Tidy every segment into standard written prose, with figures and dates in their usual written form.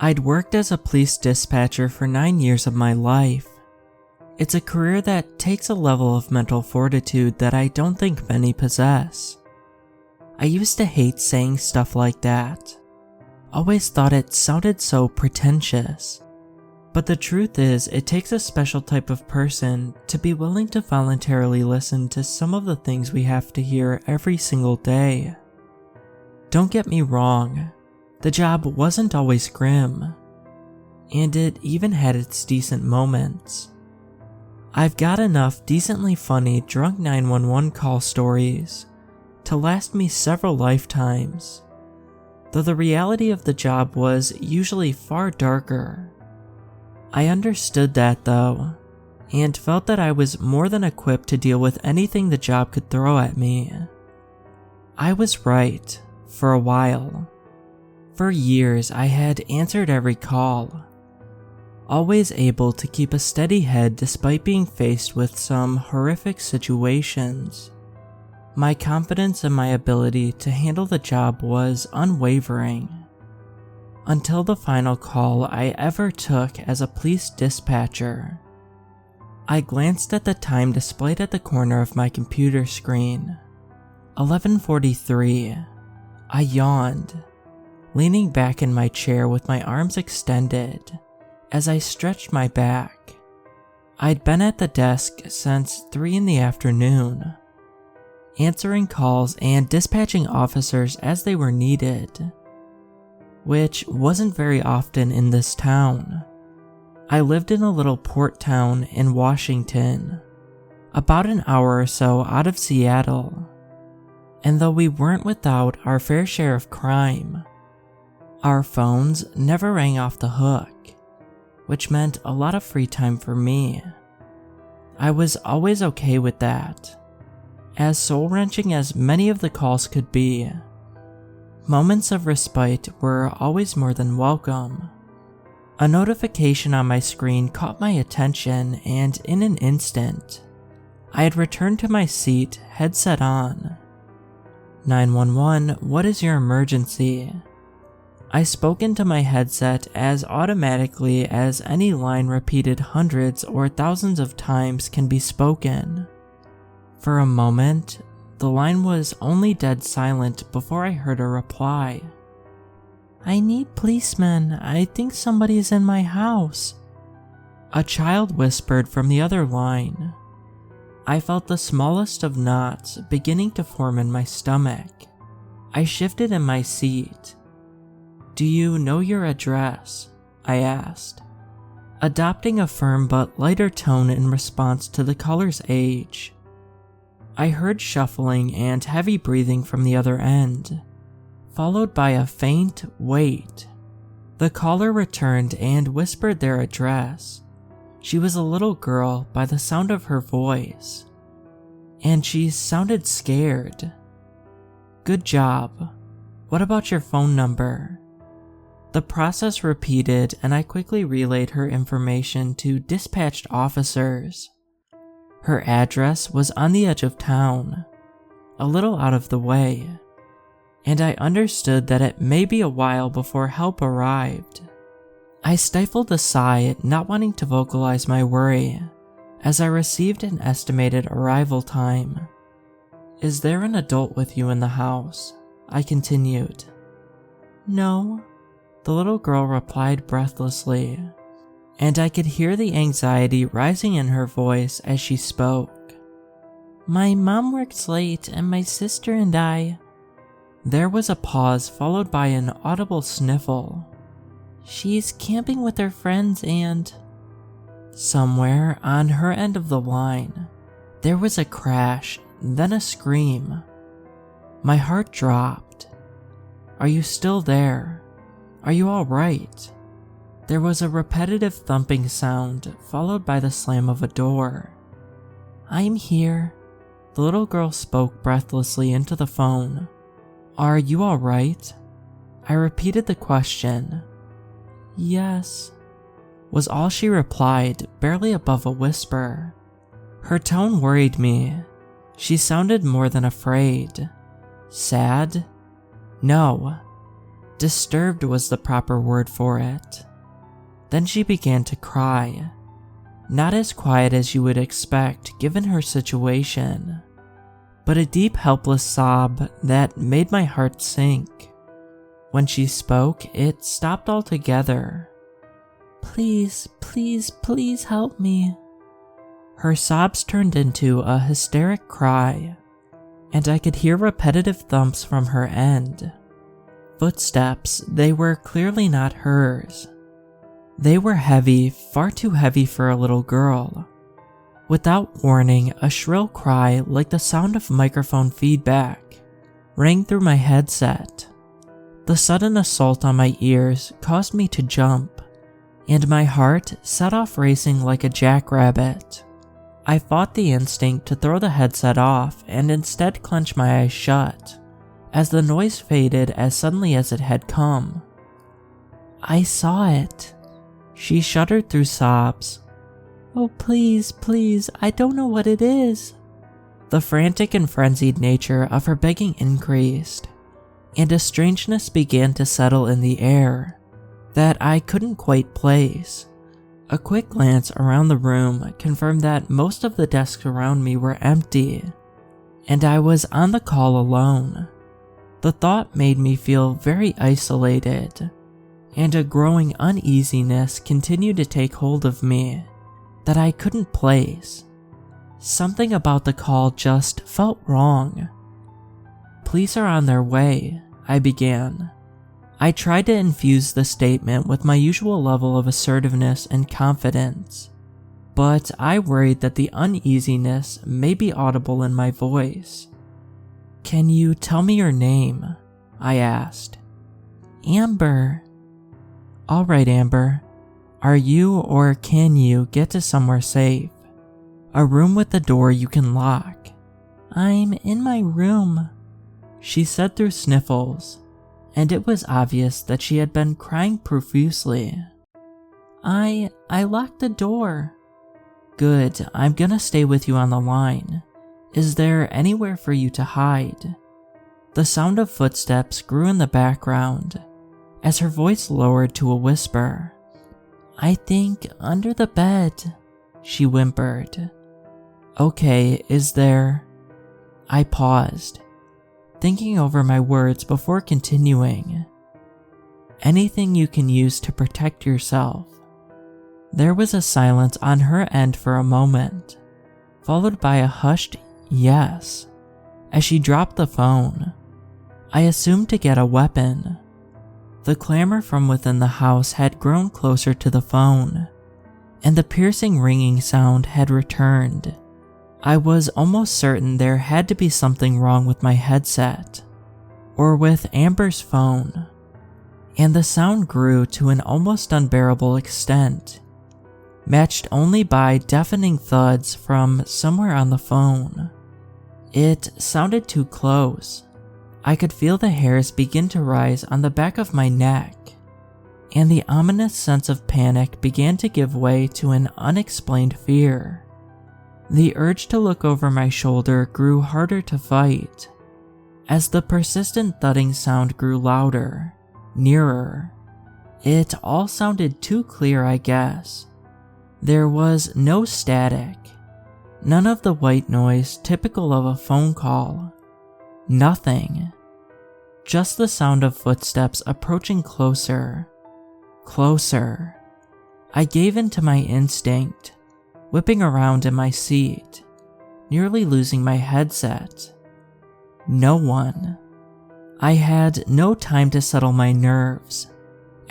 I'd worked as a police dispatcher for 9 years of my life. It's a career that takes a level of mental fortitude that I don't think many possess. I used to hate saying stuff like that. Always thought it sounded so pretentious. But the truth is, it takes a special type of person to be willing to voluntarily listen to some of the things we have to hear every single day. Don't get me wrong, the job wasn't always grim, and it even had its decent moments. I've got enough decently funny drunk 911 call stories to last me several lifetimes, though the reality of the job was usually far darker. I understood that though, and felt that I was more than equipped to deal with anything the job could throw at me. I was right, for a while. For years I had answered every call, always able to keep a steady head despite being faced with some horrific situations. My confidence in my ability to handle the job was unwavering. Until the final call I ever took as a police dispatcher. I glanced at the time displayed at the corner of my computer screen. 11:43. I yawned, leaning back in my chair with my arms extended as I stretched my back. I'd been at the desk since 3 in the afternoon, answering calls and dispatching officers as they were needed, which wasn't very often in this town. I lived in a little port town in Washington, about an hour or so out of Seattle, and though we weren't without our fair share of crime, our phones never rang off the hook, which meant a lot of free time for me. I was always okay with that, as soul-wrenching as many of the calls could be. Moments of respite were always more than welcome. A notification on my screen caught my attention, and in an instant, I had returned to my seat, headset on. 911, what is your emergency? I spoke into my headset as automatically as any line repeated hundreds or thousands of times can be spoken. For a moment, the line was only dead silent before I heard a reply. I need policemen. I think somebody's in my house. A child whispered from the other line. I felt the smallest of knots beginning to form in my stomach. I shifted in my seat. Do you know your address? I asked, adopting a firm but lighter tone in response to the caller's age. I heard shuffling and heavy breathing from the other end, followed by a faint wait. The caller returned and whispered their address. She was a little girl by the sound of her voice, and she sounded scared. Good job. What about your phone number? The process repeated, and I quickly relayed her information to dispatched officers. Her address was on the edge of town, a little out of the way, and I understood that it may be a while before help arrived. I stifled a sigh, not wanting to vocalize my worry, as I received an estimated arrival time. Is there an adult with you in the house? I continued. No, the little girl replied breathlessly, and I could hear the anxiety rising in her voice as she spoke. My mom works late and my sister and I... There was a pause followed by an audible sniffle. She's camping with her friends and... Somewhere on her end of the line, there was a crash, then a scream. My heart dropped. Are you still there? Are you all right? There was a repetitive thumping sound, followed by the slam of a door. I'm here. The little girl spoke breathlessly into the phone. Are you all right? I repeated the question. Yes, was all she replied, barely above a whisper. Her tone worried me. She sounded more than afraid. Sad? No. Disturbed was the proper word for it. Then she began to cry. Not as quiet as you would expect given her situation, but a deep helpless sob that made my heart sink. When she spoke, it stopped altogether. "Please, please, please help me." Her sobs turned into a hysteric cry, and I could hear repetitive thumps from her end. Footsteps, they were clearly not hers. They were heavy, far too heavy for a little girl. Without warning, a shrill cry like the sound of microphone feedback rang through my headset. The sudden assault on my ears caused me to jump, and my heart set off racing like a jackrabbit. I fought the instinct to throw the headset off and instead clench my eyes shut, as the noise faded as suddenly as it had come. "I saw it." She shuddered through sobs. "Oh, please, please, I don't know what it is." The frantic and frenzied nature of her begging increased, and a strangeness began to settle in the air that I couldn't quite place. A quick glance around the room confirmed that most of the desks around me were empty, and I was on the call alone. The thought made me feel very isolated, and a growing uneasiness continued to take hold of me that I couldn't place. Something about the call just felt wrong. "Police are on their way," I began. I tried to infuse the statement with my usual level of assertiveness and confidence, but I worried that the uneasiness may be audible in my voice. "Can you tell me your name?" I asked. "Amber." "All right, Amber. Are you or can you get to somewhere safe? A room with a door you can lock." "I'm in my room," she said through sniffles, and it was obvious that she had been crying profusely. I locked the door." "Good, I'm gonna stay with you on the line. Is there anywhere for you to hide?" The sound of footsteps grew in the background as her voice lowered to a whisper. "I think under the bed," she whimpered. "Okay, is there—" I paused, thinking over my words before continuing. "Anything you can use to protect yourself." There was a silence on her end for a moment, followed by a hushed yes as she dropped the phone. I assumed to get a weapon. The clamor from within the house had grown closer to the phone, and the piercing ringing sound had returned. I was almost certain there had to be something wrong with my headset, or with Amber's phone, and the sound grew to an almost unbearable extent, matched only by deafening thuds from somewhere on the phone. It sounded too close. I could feel the hairs begin to rise on the back of my neck, and the ominous sense of panic began to give way to an unexplained fear. The urge to look over my shoulder grew harder to fight, as the persistent thudding sound grew louder, nearer. It all sounded too clear, I guess. There was no static, none of the white noise typical of a phone call. Nothing. Just the sound of footsteps approaching closer. Closer. I gave in to my instinct, whipping around in my seat, nearly losing my headset. No one. I had no time to settle my nerves,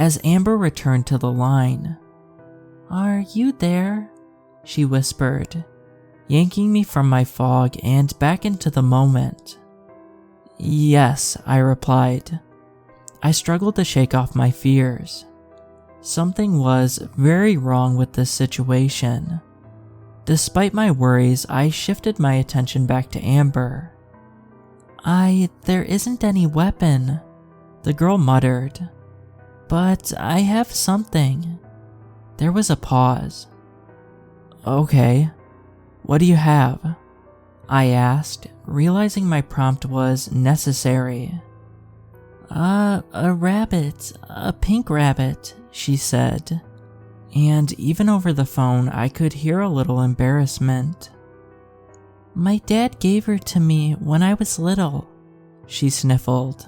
as Amber returned to the line. "Are you there?" she whispered, yanking me from my fog and back into the moment. "Yes," I replied. I struggled to shake off my fears. Something was very wrong with this situation. Despite my worries, I shifted my attention back to Amber. There isn't any weapon," the girl muttered. "But I have something." There was a pause. "Okay, what do you have?" I asked, realizing my prompt was necessary. A rabbit, a pink rabbit," she said. And even over the phone, I could hear a little embarrassment. "My dad gave her to me when I was little," she sniffled.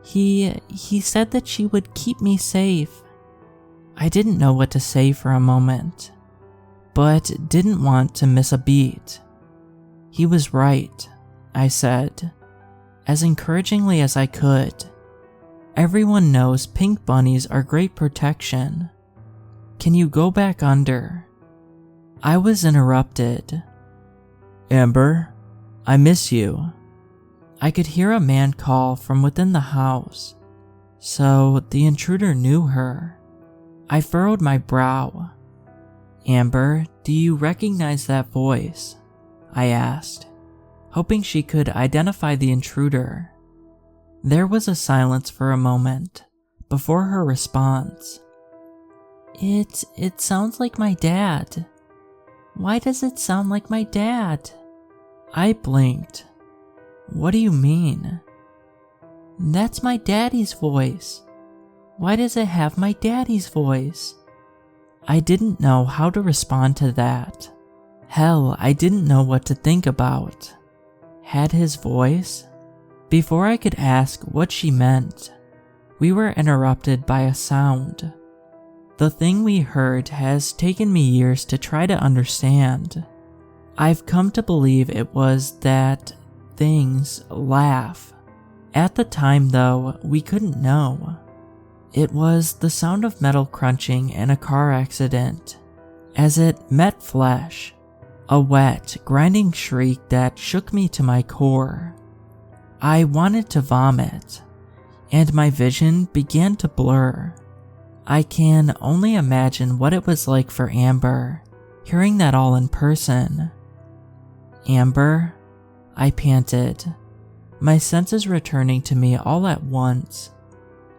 He said that she would keep me safe." I didn't know what to say for a moment, but didn't want to miss a beat. "He was right," I said, as encouragingly as I could. "Everyone knows pink bunnies are great protection. Can you go back under?" I was interrupted. "Amber, I miss you." I could hear a man call from within the house, so the intruder knew her. I furrowed my brow. "Amber, do you recognize that voice?" I asked, hoping she could identify the intruder. There was a silence for a moment before her response. It sounds like my dad." "Why does it sound like my dad?" I blinked. "What do you mean?" "That's my daddy's voice. Why does it have my daddy's voice?" I didn't know how to respond to that. Hell, I didn't know what to think about. Had his voice? Before I could ask what she meant, we were interrupted by a sound. The thing we heard has taken me years to try to understand. I've come to believe it was that things laugh. At the time, though, we couldn't know. It was the sound of metal crunching in a car accident, as it met flesh, a wet, grinding shriek that shook me to my core. I wanted to vomit, and my vision began to blur. I can only imagine what it was like for Amber, hearing that all in person. "Amber?" I panted, my senses returning to me all at once.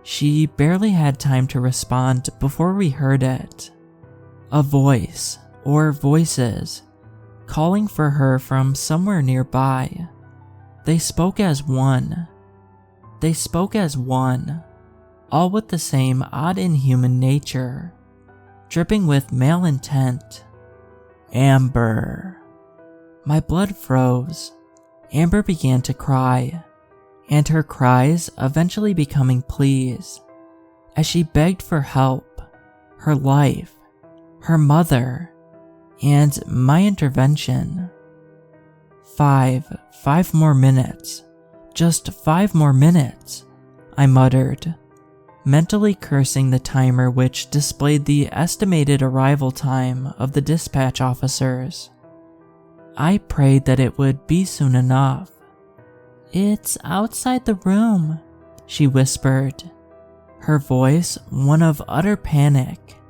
She barely had time to respond before we heard it. A voice, or voices, calling for her from somewhere nearby. They spoke as one. All with the same odd inhuman nature, dripping with male intent. "Amber." My blood froze. Amber began to cry, and her cries eventually becoming pleas, as she begged for help, her life, her mother, and my intervention. Five more minutes. Just 5 more minutes, I muttered, mentally cursing the timer which displayed the estimated arrival time of the dispatch officers. I prayed that it would be soon enough. "It's outside the room," she whispered, her voice one of utter panic,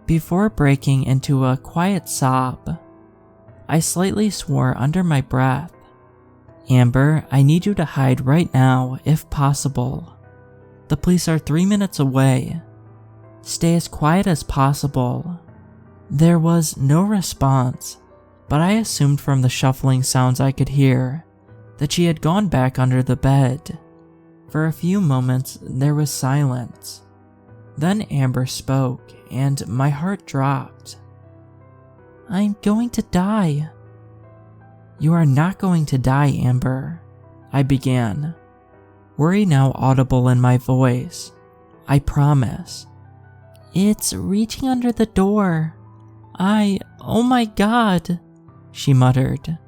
before breaking into a quiet sob. I slightly swore under my breath. "Amber, I need you to hide right now, if possible. The police are 3 minutes away. Stay as quiet as possible." There was no response, but I assumed from the shuffling sounds I could hear that she had gone back under the bed. For a few moments there was silence. Then Amber spoke, and my heart dropped. "I'm going to die." "You are not going to die, Amber," I began, worry now audible in my voice. "I promise." "It's reaching under the door. Oh my God," she muttered.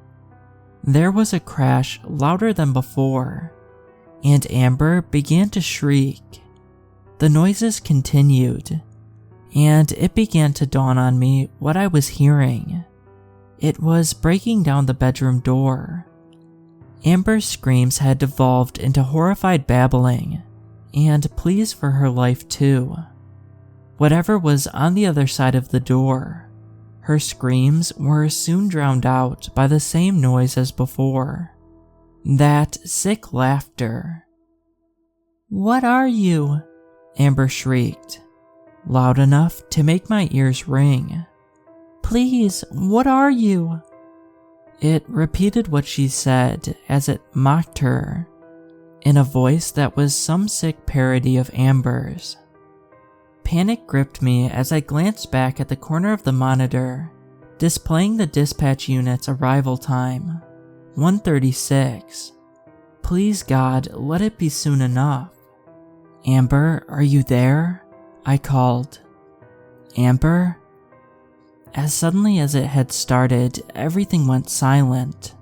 There was a crash louder than before, and Amber began to shriek. The noises continued, and it began to dawn on me what I was hearing. It was breaking down the bedroom door. Amber's screams had devolved into horrified babbling, and pleas for her life too. Whatever was on the other side of the door, her screams were soon drowned out by the same noise as before. That sick laughter. "What are you?" Amber shrieked, loud enough to make my ears ring. "Please, what are you?" It repeated what she said as it mocked her. in a voice that was some sick parody of Amber's. Panic gripped me as I glanced back at the corner of the monitor, displaying the dispatch unit's arrival time, 1:36. Please God, let it be soon enough. Amber, are you there? I called. Amber? As suddenly as it had started, everything went silent.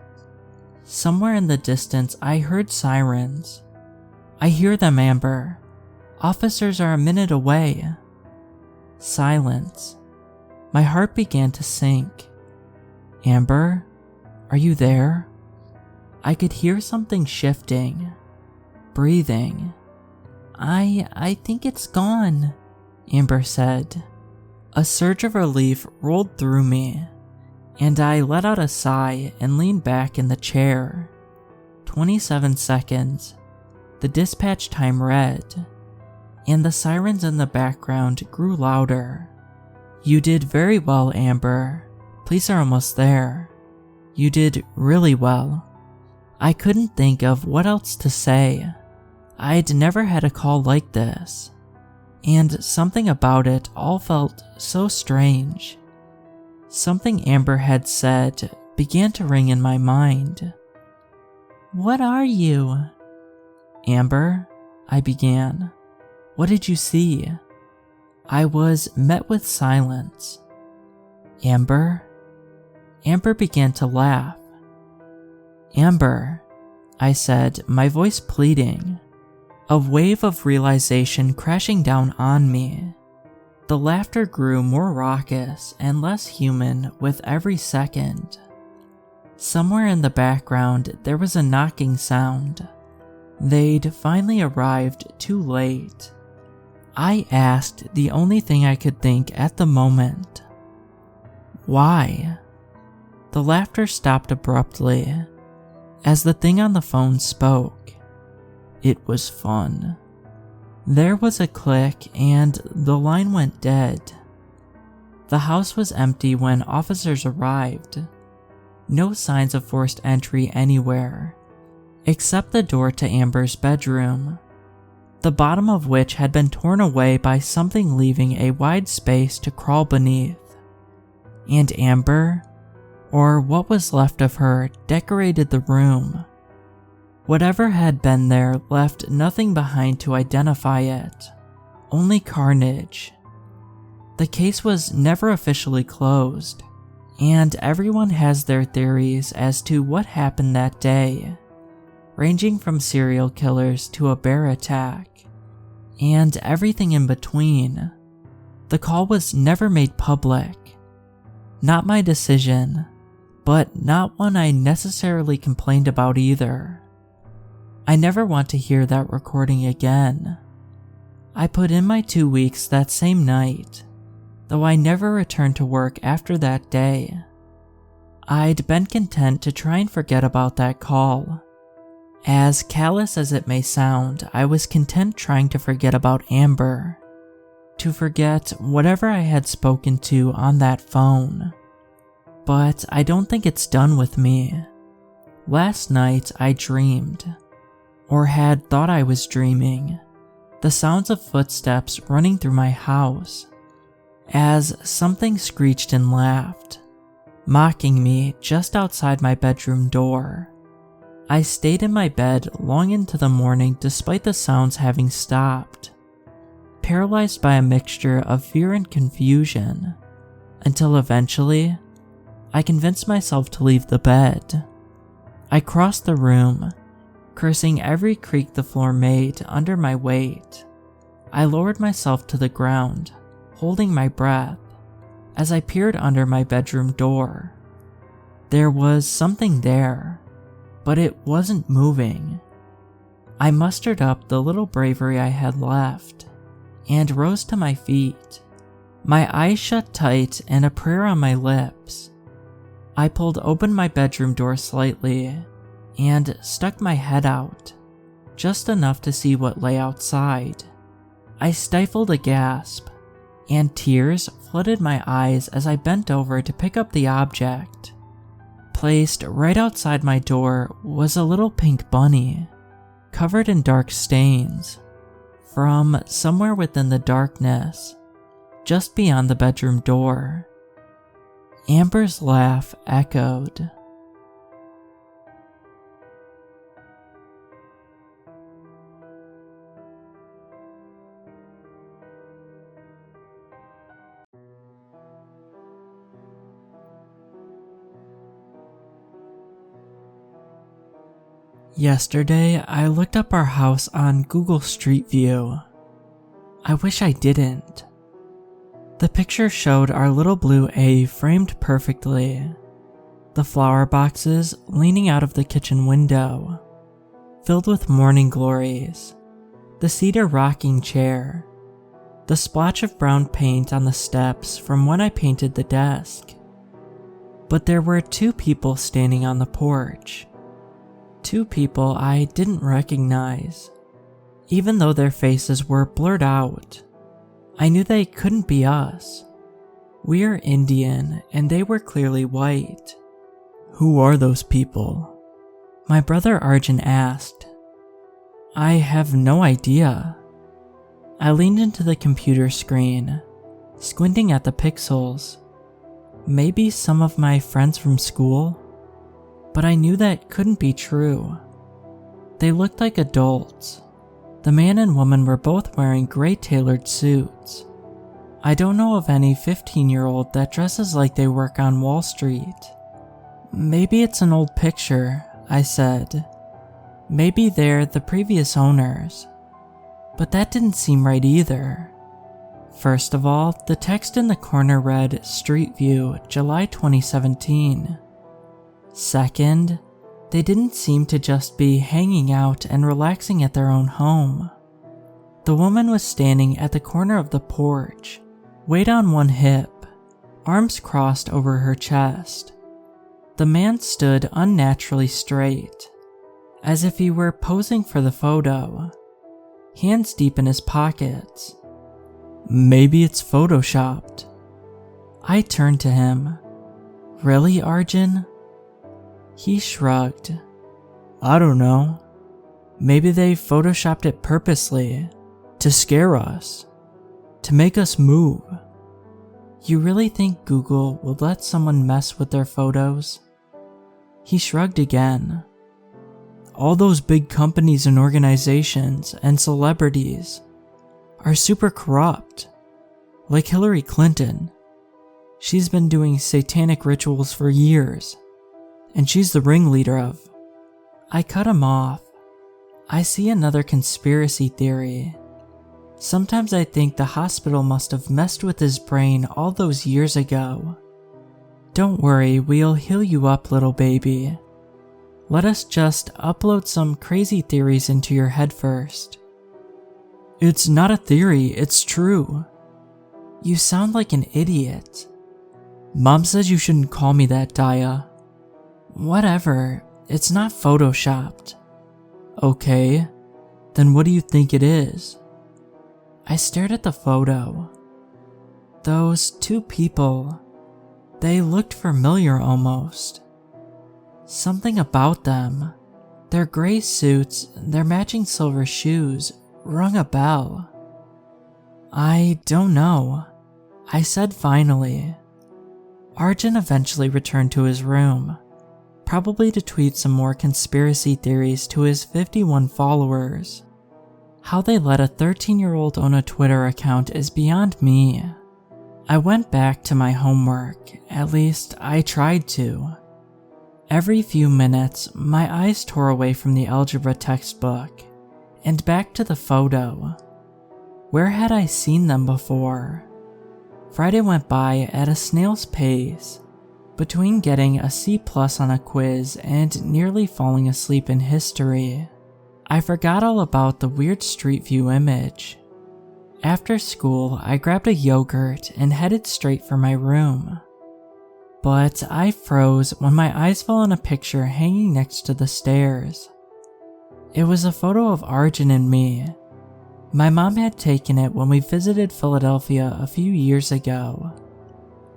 Somewhere in the distance, I heard sirens. I hear them, Amber. Officers are a minute away. Silence. My heart began to sink. Amber, are you there? I could hear something shifting, breathing. I think it's gone, Amber said. A surge of relief rolled through me, and I let out a sigh and leaned back in the chair. 27 seconds. The dispatch time read, and the sirens in the background grew louder. You did very well, Amber. Police are almost there. You did really well. I couldn't think of what else to say. I'd never had a call like this, and something about it all felt so strange. Something Amber had said began to ring in my mind. What are you? Amber, I began. What did you see? I was met with silence. Amber? Amber began to laugh. Amber, I said, my voice pleading. A wave of realization crashing down on me. The laughter grew more raucous and less human with every second. Somewhere in the background there was a knocking sound. They'd finally arrived too late. I asked the only thing I could think at the moment. Why? The laughter stopped abruptly as the thing on the phone spoke. It was fun. There was a click and the line went dead. The house was empty when officers arrived. No signs of forced entry anywhere, except the door to Amber's bedroom, the bottom of which had been torn away by something leaving a wide space to crawl beneath. And Amber, or what was left of her, decorated the room. Whatever had been there left nothing behind to identify it, only carnage. The case was never officially closed, and everyone has their theories as to what happened that day, ranging from serial killers to a bear attack, and everything in between. The call was never made public. Not my decision, but not one I necessarily complained about either. I never want to hear that recording again. I put in my 2 weeks that same night, though I never returned to work after that day. I'd been content to try and forget about that call. As callous as it may sound, I was content trying to forget about Amber, to forget whatever I had spoken to on that phone. But I don't think it's done with me. Last night I dreamed, or had thought I was dreaming, the sounds of footsteps running through my house, as something screeched and laughed, mocking me just outside my bedroom door. I stayed in my bed long into the morning despite the sounds having stopped, paralyzed by a mixture of fear and confusion, until eventually, I convinced myself to leave the bed. I crossed the room, cursing every creak the floor made under my weight. I lowered myself to the ground, holding my breath, as I peered under my bedroom door. There was something there, but it wasn't moving. I mustered up the little bravery I had left, and rose to my feet, my eyes shut tight and a prayer on my lips. I pulled open my bedroom door slightly, and stuck my head out, just enough to see what lay outside. I stifled a gasp, and tears flooded my eyes as I bent over to pick up the object. Placed right outside my door was a little pink bunny, covered in dark stains. From somewhere within the darkness, just beyond the bedroom door, Amber's laugh echoed. Yesterday, I looked up our house on Google Street View. I wish I didn't. The picture showed our little blue A framed perfectly, the flower boxes leaning out of the kitchen window, filled with morning glories, the cedar rocking chair, the splotch of brown paint on the steps from when I painted the desk. But there were two people standing on the porch. Two people I didn't recognize. Even though their faces were blurred out, I knew they couldn't be us. We're Indian and they were clearly white. Who are those people? My brother Arjun asked. I have no idea. I leaned into the computer screen, squinting at the pixels. Maybe some of my friends from school? But I knew that couldn't be true. They looked like adults. The man and woman were both wearing gray tailored suits. I don't know of any 15-year-old that dresses like they work on Wall Street. Maybe it's an old picture, I said. Maybe they're the previous owners. But that didn't seem right either. First of all, the text in the corner read Street View, July 2017. Second, they didn't seem to just be hanging out and relaxing at their own home. The woman was standing at the corner of the porch, weight on one hip, arms crossed over her chest. The man stood unnaturally straight, as if he were posing for the photo, hands deep in his pockets. Maybe it's photoshopped. I turned to him. Really, Arjun? He shrugged. I don't know. Maybe they photoshopped it purposely, to scare us, to make us move. You really think Google would let someone mess with their photos? He shrugged again. All those big companies and organizations and celebrities are super corrupt, like Hillary Clinton. She's been doing satanic rituals for years, and she's the ringleader of... I cut him off. I see another conspiracy theory. Sometimes I think the hospital must have messed with his brain all those years ago. Don't worry, we'll heal you up, little baby. Let us just upload some crazy theories into your head first. It's not a theory, it's true. You sound like an idiot. Mom says you shouldn't call me that, Daya. Whatever, it's not photoshopped. Okay, then what do you think it is? I stared at the photo. Those two people, they looked familiar almost. Something about them, their gray suits, their matching silver shoes, rung a bell. I don't know, I said finally. Arjun eventually returned to his room, probably to tweet some more conspiracy theories to his 51 followers. How they let a 13-year-old own a Twitter account is beyond me. I went back to my homework, at least I tried to. Every few minutes, my eyes tore away from the algebra textbook, and back to the photo. Where had I seen them before? Friday went by at a snail's pace, between getting a C+ on a quiz and nearly falling asleep in history. I forgot all about the weird Street View image. After school, I grabbed a yogurt and headed straight for my room. But I froze when my eyes fell on a picture hanging next to the stairs. It was a photo of Arjun and me. My mom had taken it when we visited Philadelphia a few years ago.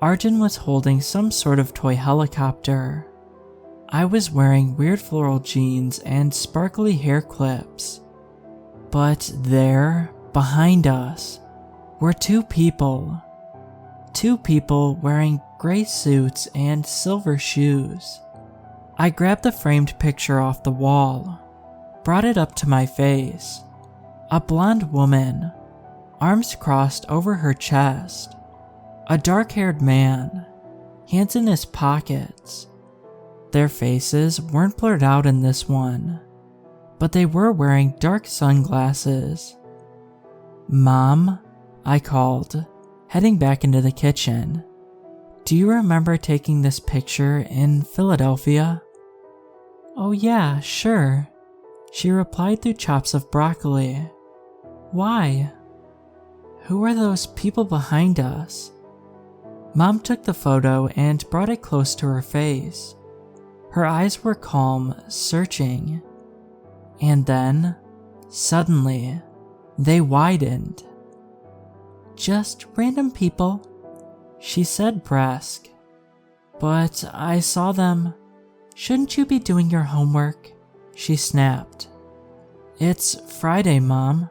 Arjun was holding some sort of toy helicopter. I was wearing weird floral jeans and sparkly hair clips. But there, behind us, were two people. Two people wearing gray suits and silver shoes. I grabbed the framed picture off the wall, brought it up to my face. A blonde woman, arms crossed over her chest. A dark-haired man, hands in his pockets. Their faces weren't blurred out in this one, but they were wearing dark sunglasses. "Mom," I called, heading back into the kitchen. "Do you remember taking this picture in Philadelphia?" "Oh yeah, sure," she replied through chops of broccoli. "Why?" "Who are those people behind us?" Mom took the photo and brought it close to her face. Her eyes were calm, searching. And then, suddenly, they widened. "Just random people," she said brusque. "But I saw them." "Shouldn't you be doing your homework?" she snapped. "It's Friday, Mom."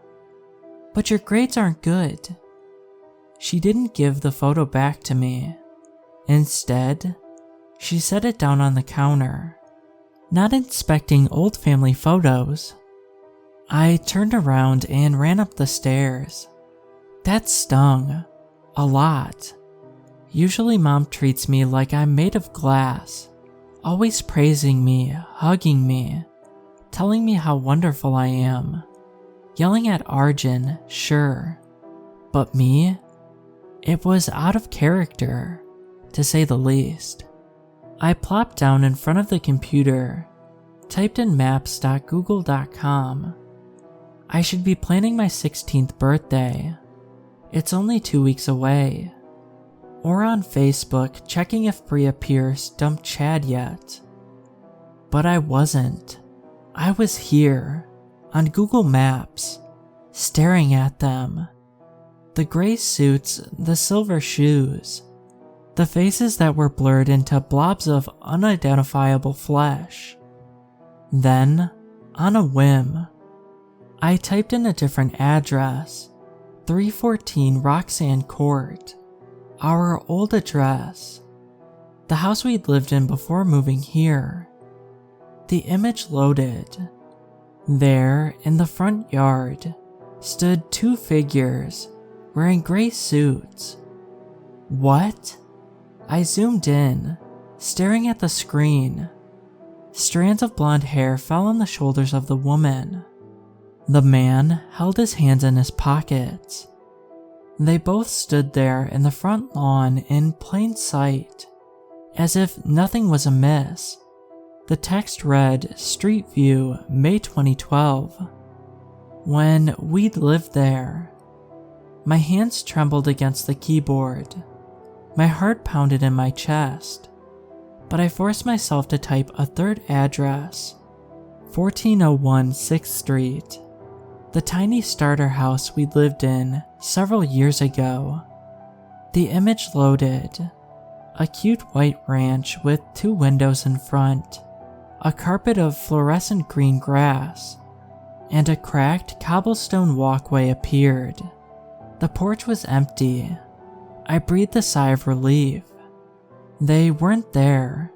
"But your grades aren't good." She didn't give the photo back to me. Instead, she set it down on the counter, not inspecting old family photos. I turned around and ran up the stairs. That stung. A lot. Usually Mom treats me like I'm made of glass, always praising me, hugging me, telling me how wonderful I am, yelling at Arjun, sure. But me? It was out of character, to say the least. I plopped down in front of the computer, typed in maps.google.com. I should be planning my 16th birthday. It's only 2 weeks away. Or on Facebook, checking if Bria Pierce dumped Chad yet. But I wasn't. I was here, on Google Maps, staring at them. The gray suits, the silver shoes, the faces that were blurred into blobs of unidentifiable flesh. Then, on a whim, I typed in a different address, 314 Roxanne Court, our old address, the house we'd lived in before moving here. The image loaded. There, in the front yard, stood two figures wearing gray suits. What? I zoomed in, staring at the screen. Strands of blonde hair fell on the shoulders of the woman. The man held his hands in his pockets. They both stood there in the front lawn in plain sight, as if nothing was amiss. The text read, Street View, May 2012. When we'd lived there. My hands trembled against the keyboard. My heart pounded in my chest. But I forced myself to type a third address, 1401 6th Street, the tiny starter house we'd lived in several years ago. The image loaded. A cute white ranch with 2 windows in front, a carpet of fluorescent green grass, and a cracked cobblestone walkway appeared. The porch was empty. I breathed a sigh of relief. They weren't there.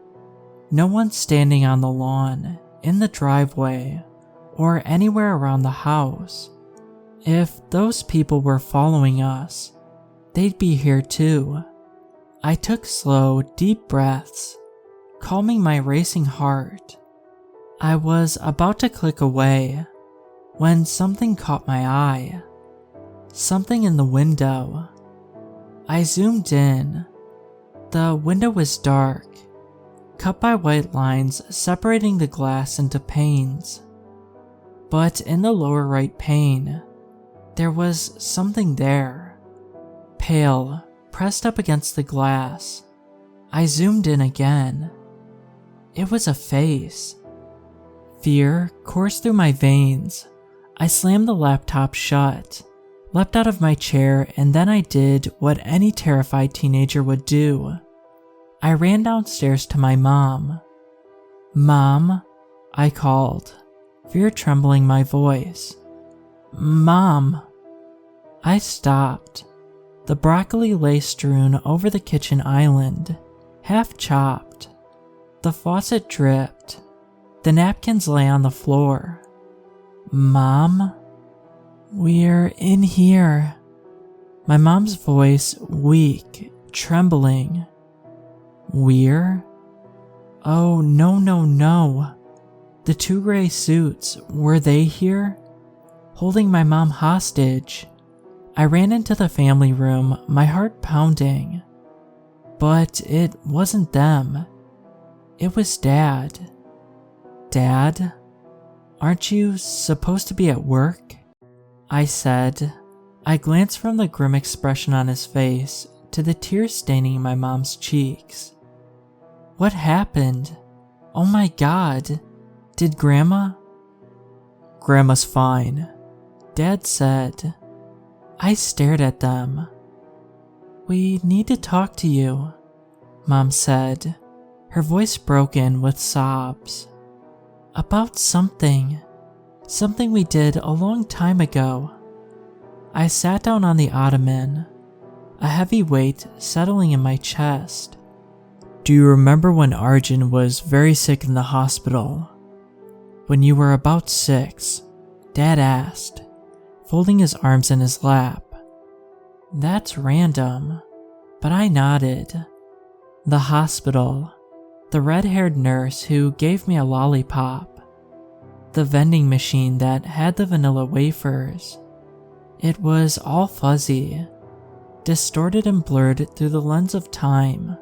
No one standing on the lawn, in the driveway, or anywhere around the house. If those people were following us, they'd be here too. I took slow, deep breaths, calming my racing heart. I was about to click away when something caught my eye. Something in the window. I zoomed in. The window was dark, cut by white lines separating the glass into panes. But in the lower right pane, there was something there. Pale, pressed up against the glass. I zoomed in again. It was a face. Fear coursed through my veins. I slammed the laptop shut, leapt out of my chair, and then I did what any terrified teenager would do. I ran downstairs to my mom. "Mom," I called, fear trembling my voice. "Mom." I stopped. The broccoli lay strewn over the kitchen island, half chopped. The faucet dripped. The napkins lay on the floor. "Mom?" "We're in here." My mom's voice weak, trembling. "We're?" "Oh, no. The 2 gray suits, were they here? Holding my mom hostage." I ran into the family room, my heart pounding. But it wasn't them. It was Dad. "Dad? Aren't you supposed to be at work?" I said. I glanced from the grim expression on his face to the tears staining my mom's cheeks. What happened? Oh my God. Did Grandma? "Grandma's fine," Dad said. I stared at them. "We need to talk to you," Mom said, her voice broken with sobs. "About something we did a long time ago." I sat down on the ottoman, a heavy weight settling in my chest. "Do you remember when Arjun was very sick in the hospital? When you were about 6, Dad asked, folding his arms in his lap. "That's random," but I nodded. The hospital, the red-haired nurse who gave me a lollipop, the vending machine that had the vanilla wafers. It was all fuzzy, distorted and blurred through the lens of time.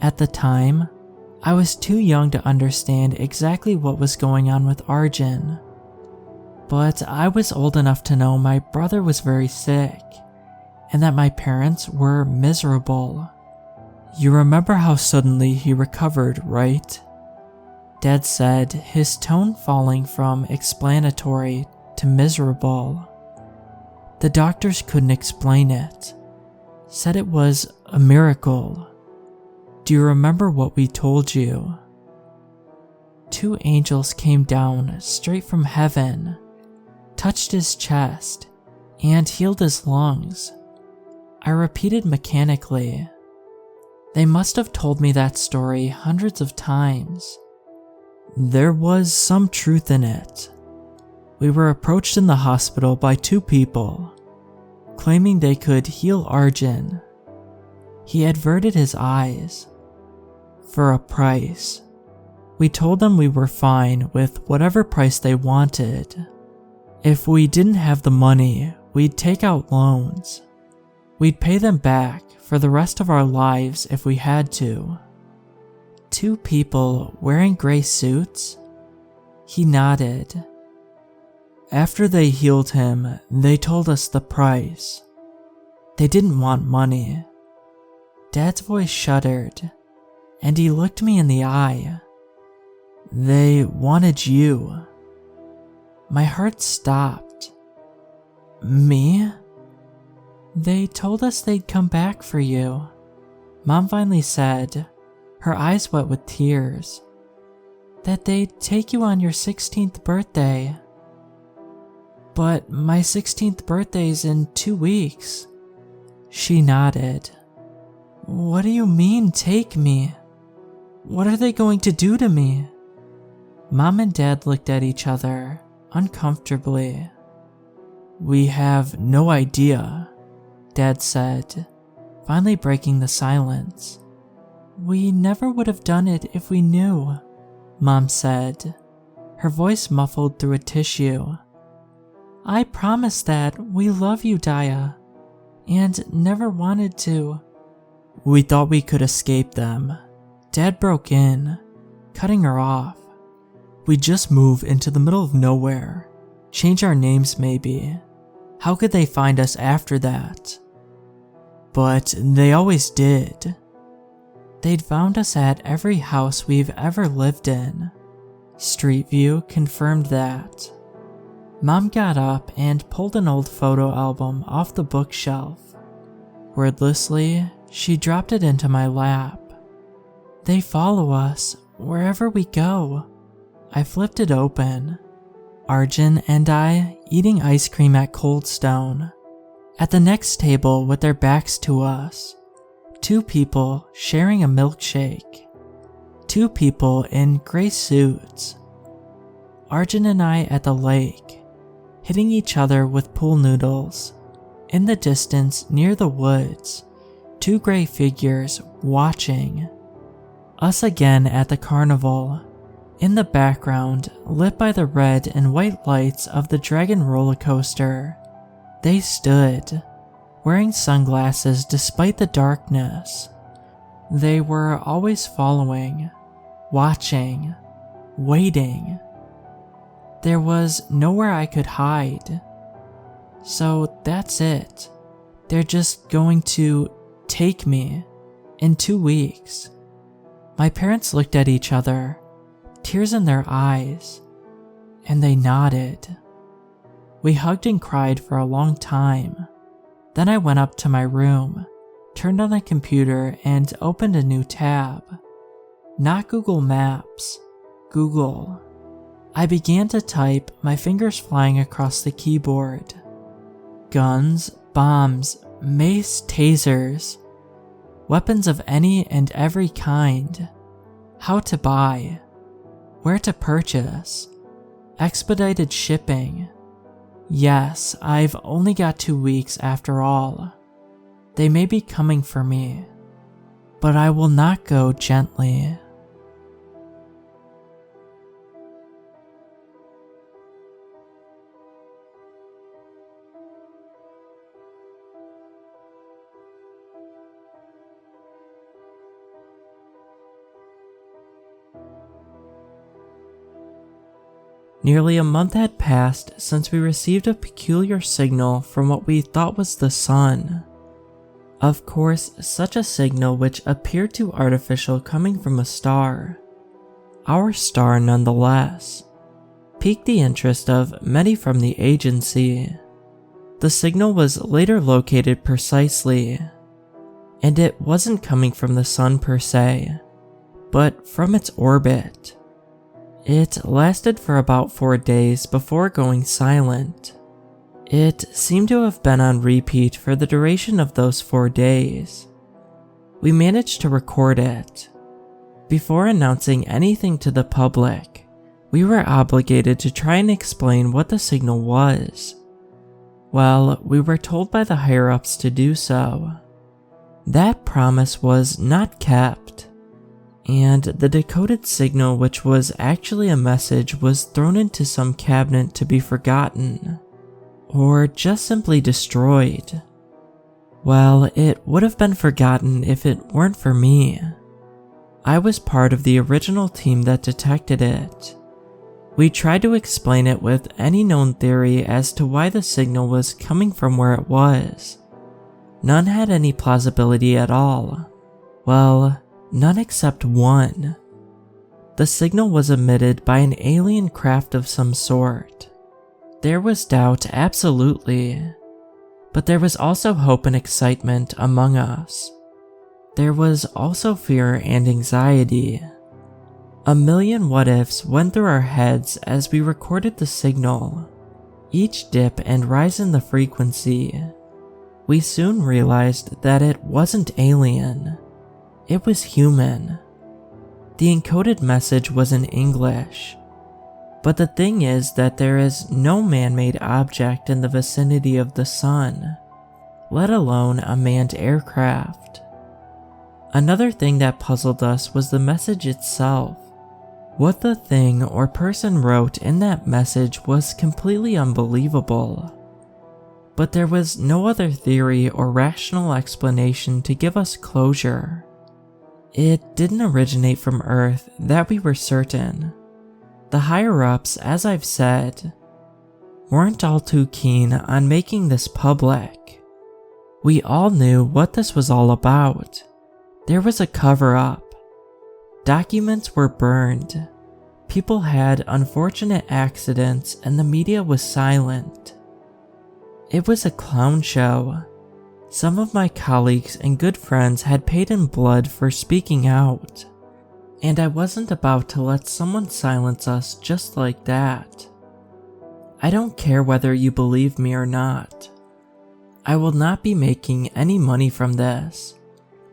At the time, I was too young to understand exactly what was going on with Arjun. But I was old enough to know my brother was very sick, and that my parents were miserable. "You remember how suddenly he recovered, right?" Dad said, his tone falling from explanatory to miserable. "The doctors couldn't explain it. Said it was a miracle. Do you remember what we told you?" 2 angels came down straight from heaven, touched his chest, and healed his lungs. I repeated mechanically. They must have told me that story hundreds of times. There was some truth in it. We were approached in the hospital by 2 people, claiming they could heal Arjun. He averted his eyes. For a price. We told them we were fine with whatever price they wanted. If we didn't have the money, we'd take out loans. We'd pay them back for the rest of our lives if we had to. 2 people wearing gray suits? He nodded. After they healed him, they told us the price. They didn't want money. Dad's voice shuddered, and he looked me in the eye. They wanted you. My heart stopped. Me? They told us they'd come back for you, Mom finally said, her eyes wet with tears. That they'd take you on your 16th birthday. But my 16th birthday's in 2 weeks. She nodded. What do you mean, take me? What are they going to do to me? Mom and Dad looked at each other, uncomfortably. We have no idea, Dad said, finally breaking the silence. We never would have done it if we knew, Mom said, her voice muffled through a tissue. I promise that we love you, Daya, and never wanted to. We thought we could escape them. Dad broke in, cutting her off. We'd just move into the middle of nowhere, change our names maybe. How could they find us after that? But they always did. They'd found us at every house we've ever lived in. Street View confirmed that. Mom got up and pulled an old photo album off the bookshelf. Wordlessly, she dropped it into my lap. They follow us wherever we go. I flipped it open. Arjun and I eating ice cream at Cold Stone. At the next table with their backs to us. 2 people sharing a milkshake. 2 people in gray suits. Arjun and I at the lake, hitting each other with pool noodles. In the distance near the woods, 2 gray figures watching. Us again at the carnival. In the background, lit by the red and white lights of the Dragon roller coaster. They stood, wearing sunglasses despite the darkness. They were always following, watching, waiting. There was nowhere I could hide. So that's it. They're just going to take me in 2 weeks. My parents looked at each other, tears in their eyes, and they nodded. We hugged and cried for a long time. Then I went up to my room, turned on the computer, and opened a new tab. Not Google Maps, Google. I began to type, my fingers flying across the keyboard. Guns, bombs, mace, tasers. Weapons of any and every kind. How to buy. Where to purchase. Expedited shipping. Yes, I've only got 2 weeks after all. They may be coming for me, but I will not go gently. Nearly a month had passed since we received a peculiar signal from what we thought was the sun. Of course, such a signal which appeared too artificial coming from a star. Our star nonetheless. Piqued the interest of many from the agency. The signal was later located precisely, and it wasn't coming from the sun per se, but from its orbit. It lasted for about 4 days before going silent. It seemed to have been on repeat for the duration of those 4 days. We managed to record it. Before announcing anything to the public, we were obligated to try and explain what the signal was. Well, we were told by the higher-ups to do so. That promise was not kept, and the decoded signal, which was actually a message, was thrown into some cabinet to be forgotten, or just simply destroyed. Well, it would have been forgotten if it weren't for me. I was part of the original team that detected it. We tried to explain it with any known theory as to why the signal was coming from where it was. None had any plausibility at all. Well, none except one. The signal was emitted by an alien craft of some sort. There was doubt, absolutely. But there was also hope and excitement among us. There was also fear and anxiety. A million what-ifs went through our heads as we recorded the signal. Each dip and rise in the frequency. We soon realized that it wasn't alien. It was human. The encoded message was in English. But the thing is that there is no man-made object in the vicinity of the sun, let alone a manned aircraft. Another thing that puzzled us was the message itself. What the thing or person wrote in that message was completely unbelievable. But there was no other theory or rational explanation to give us closure. It didn't originate from Earth, that we were certain. The higher-ups, as I've said, weren't all too keen on making this public. We all knew what this was all about. There was a cover-up. Documents were burned. People had unfortunate accidents and the media was silent. It was a clown show. Some of my colleagues and good friends had paid in blood for speaking out. and I wasn't about to let someone silence us just like that. I don't care whether you believe me or not. I will not be making any money from this,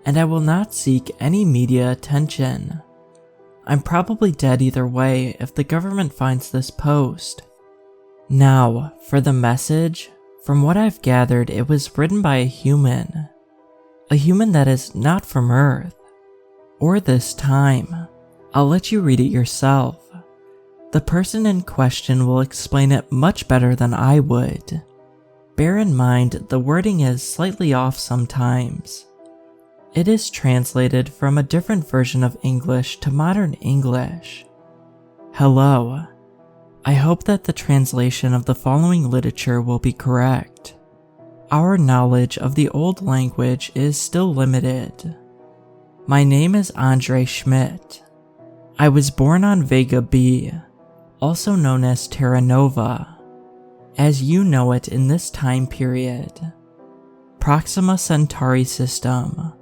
and I will not seek any media attention. I'm probably dead either way if the government finds this post. Now, for the message, from what I've gathered, it was written by a human that is not from Earth, or this time. I'll let you read it yourself. The person in question will explain it much better than I would. Bear in mind the wording is slightly off sometimes. It is translated from a different version of English to modern English. Hello. I hope that the translation of the following literature will be correct. Our knowledge of the old language is still limited. My name is Andre Schmidt. I was born on Vega B, also known as Terra Nova, as you know it in this time period. Proxima Centauri system.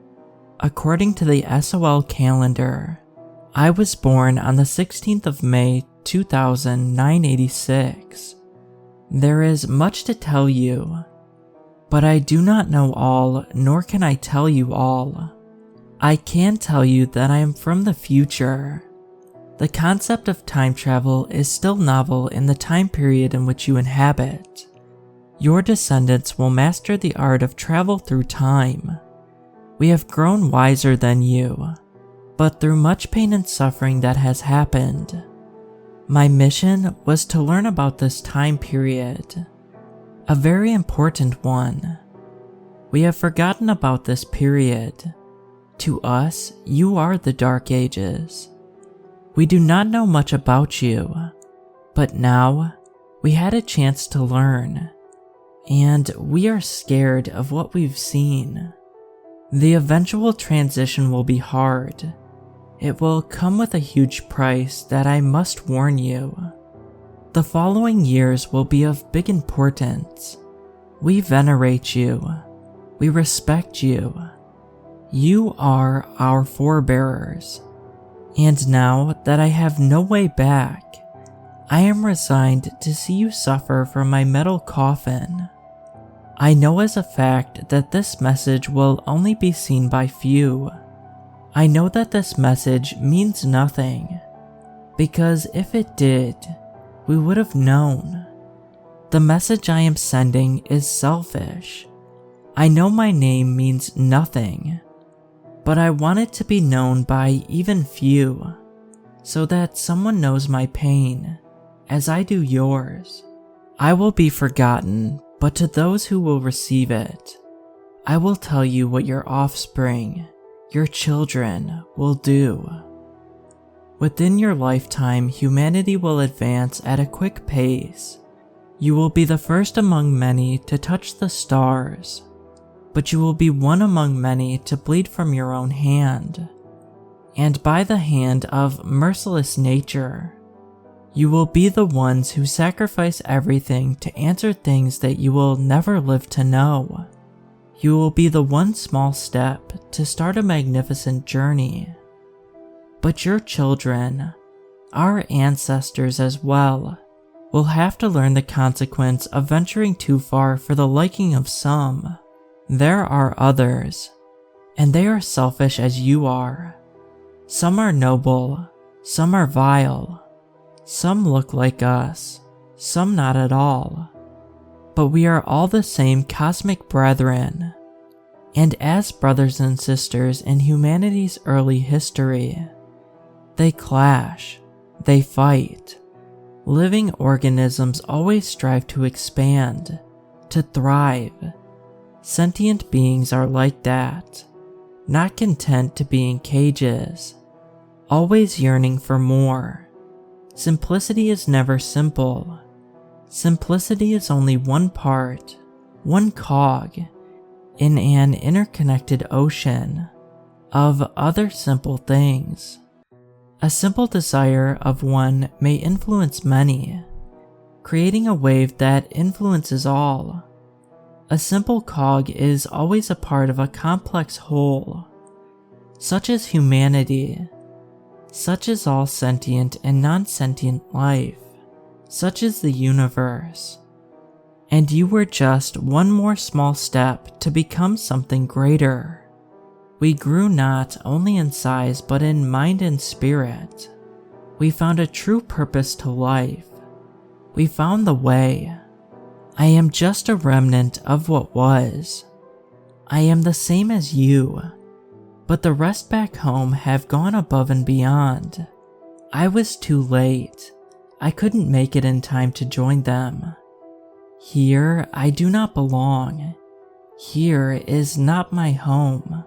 According to the SOL calendar, I was born on the 16th of May 2986. There is much to tell you, but I do not know all, nor can I tell you all. I can tell you that I am from the future. The concept of time travel is still novel in the time period in which you inhabit. Your descendants will master the art of travel through time. We have grown wiser than you, but through much pain and suffering that has happened. My mission was to learn about this time period, a very important one. We have forgotten about this period. To us, you are the Dark Ages. We do not know much about you, but now we had a chance to learn, and we are scared of what we've seen. The eventual transition will be hard. It will come with a huge price that I must warn you. The following years will be of big importance. We venerate you. We respect you. You are our forebearers. And now that I have no way back, I am resigned to see you suffer from my metal coffin. I know as a fact that this message will only be seen by few. I know that this message means nothing, because if it did, we would have known. The message I am sending is selfish. I know my name means nothing, but I want it to be known by even few, so that someone knows my pain, as I do yours. I will be forgotten, but to those who will receive it, I will tell you what your offspring, your children, will do. Within your lifetime, humanity will advance at a quick pace. You will be the first among many to touch the stars, but you will be one among many to bleed from your own hand, and by the hand of merciless nature. You will be the ones who sacrifice everything to answer things that you will never live to know. You will be the one small step to start a magnificent journey. But your children, our ancestors as well, will have to learn the consequence of venturing too far for the liking of some. There are others, and they are selfish as you are. Some are noble, some are vile. Some look like us, some not at all. But we are all the same cosmic brethren, and as brothers and sisters in humanity's early history, they clash, they fight. Living organisms always strive to expand, to thrive. Sentient beings are like that, not content to be in cages, always yearning for more. Simplicity is never simple. Simplicity is only one part, one cog, in an interconnected ocean of other simple things. A simple desire of one may influence many, creating a wave that influences all. A simple cog is always a part of a complex whole, such as humanity. Such is all sentient and non-sentient life. Such is the universe. And you were just one more small step to become something greater. We grew not only in size but in mind and spirit. We found a true purpose to life. We found the way. I am just a remnant of what was. I am the same as you, but the rest back home have gone above and beyond. I was too late. I couldn't make it in time to join them. Here I do not belong. Here is not my home.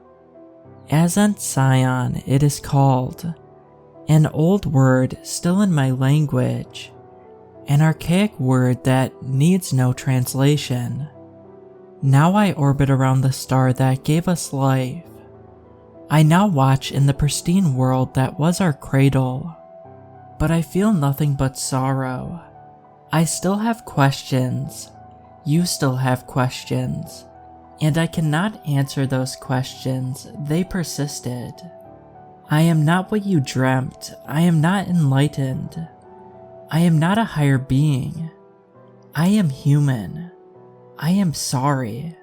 Ascension it is called, an old word still in my language, an archaic word that needs no translation. Now I orbit around the star that gave us life. I now watch in the pristine world that was our cradle, but I feel nothing but sorrow. I still have questions. You still have questions. And I cannot answer those questions. They persisted. I am not what you dreamt. I am not enlightened. I am not a higher being. I am human. I am sorry.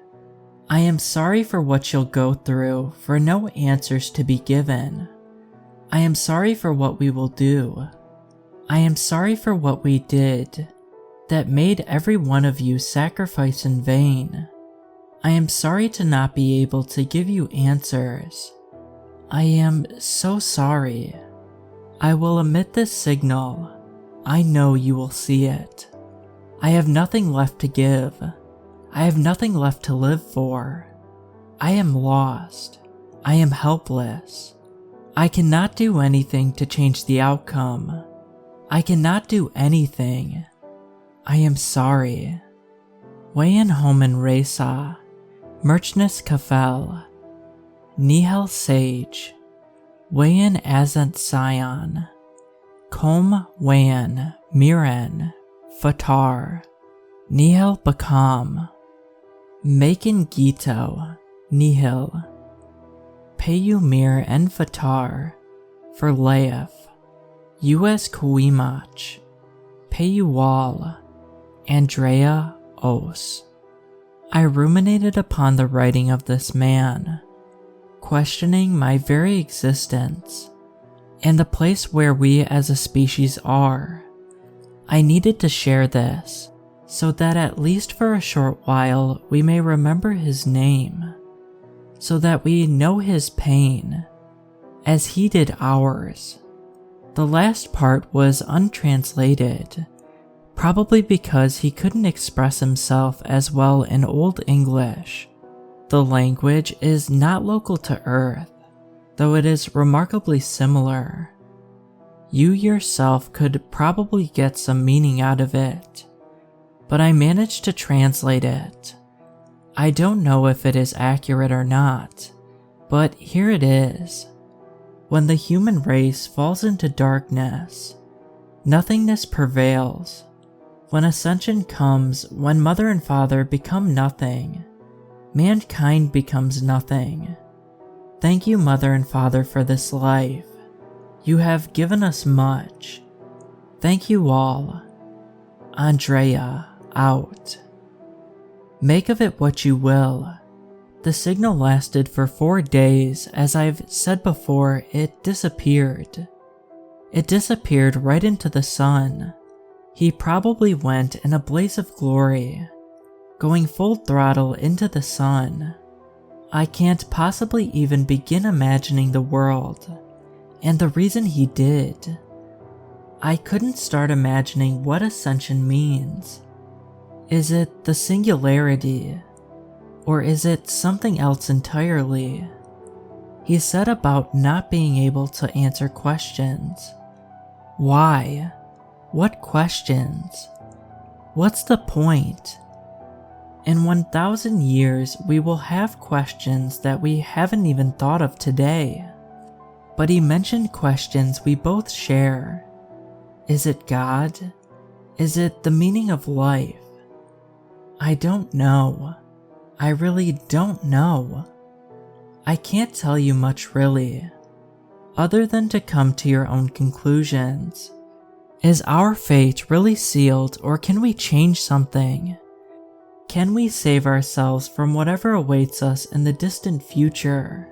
I am sorry for what you'll go through, for no answers to be given. I am sorry for what we will do. I am sorry for what we did, that made every one of you sacrifice in vain. I am sorry to not be able to give you answers. I am so sorry. I will emit this signal. I know you will see it. I have nothing left to give. I have nothing left to live for. I am lost. I am helpless. I cannot do anything to change the outcome. I cannot do anything. I am sorry. Wayan homen resa, merchnes kafel, nihel sage, wayan azent sion, kom wayan miren, fatar, nihil bakam, maken gito, nihil, payu mir en fatar, for laef, us kuimach, payu wal, Andrea Os. I ruminated upon the writing of this man, questioning my very existence, and the place where we as a species are. I needed to share this, so that at least for a short while we may remember his name, so that we know his pain, as he did ours. The last part was untranslated, probably because he couldn't express himself as well in Old English. The language is not local to Earth, though it is remarkably similar. You yourself could probably get some meaning out of it, but I managed to translate it. I don't know if it is accurate or not, but here it is. When the human race falls into darkness, nothingness prevails. When Ascension comes, when Mother and Father become nothing, mankind becomes nothing. Thank you, Mother and Father, for this life. You have given us much. Thank you all. Andrea, out. Make of it what you will. The signal lasted for 4 days. As I've said before, it disappeared. It disappeared right into the sun. He probably went in a blaze of glory, going full throttle into the sun. I can't possibly even begin imagining the world, and the reason he did. I couldn't start imagining what Ascension means. Is it the singularity, or is it something else entirely? He said about not being able to answer questions. Why? What questions? What's the point? In 1,000 years, we will have questions that we haven't even thought of today. But he mentioned questions we both share. Is it God? Is it the meaning of life? I don't know. I really don't know. I can't tell you much really. other than to come to your own conclusions. Is our fate really sealed, or can we change something? Can we save ourselves from whatever awaits us in the distant future?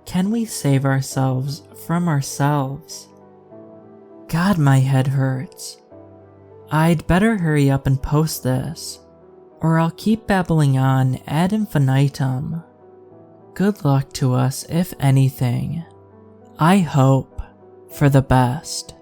Can we save ourselves from ourselves? God, my head hurts. I'd better hurry up and post this, or I'll keep babbling on ad infinitum. Good luck to us, if anything. I hope for the best.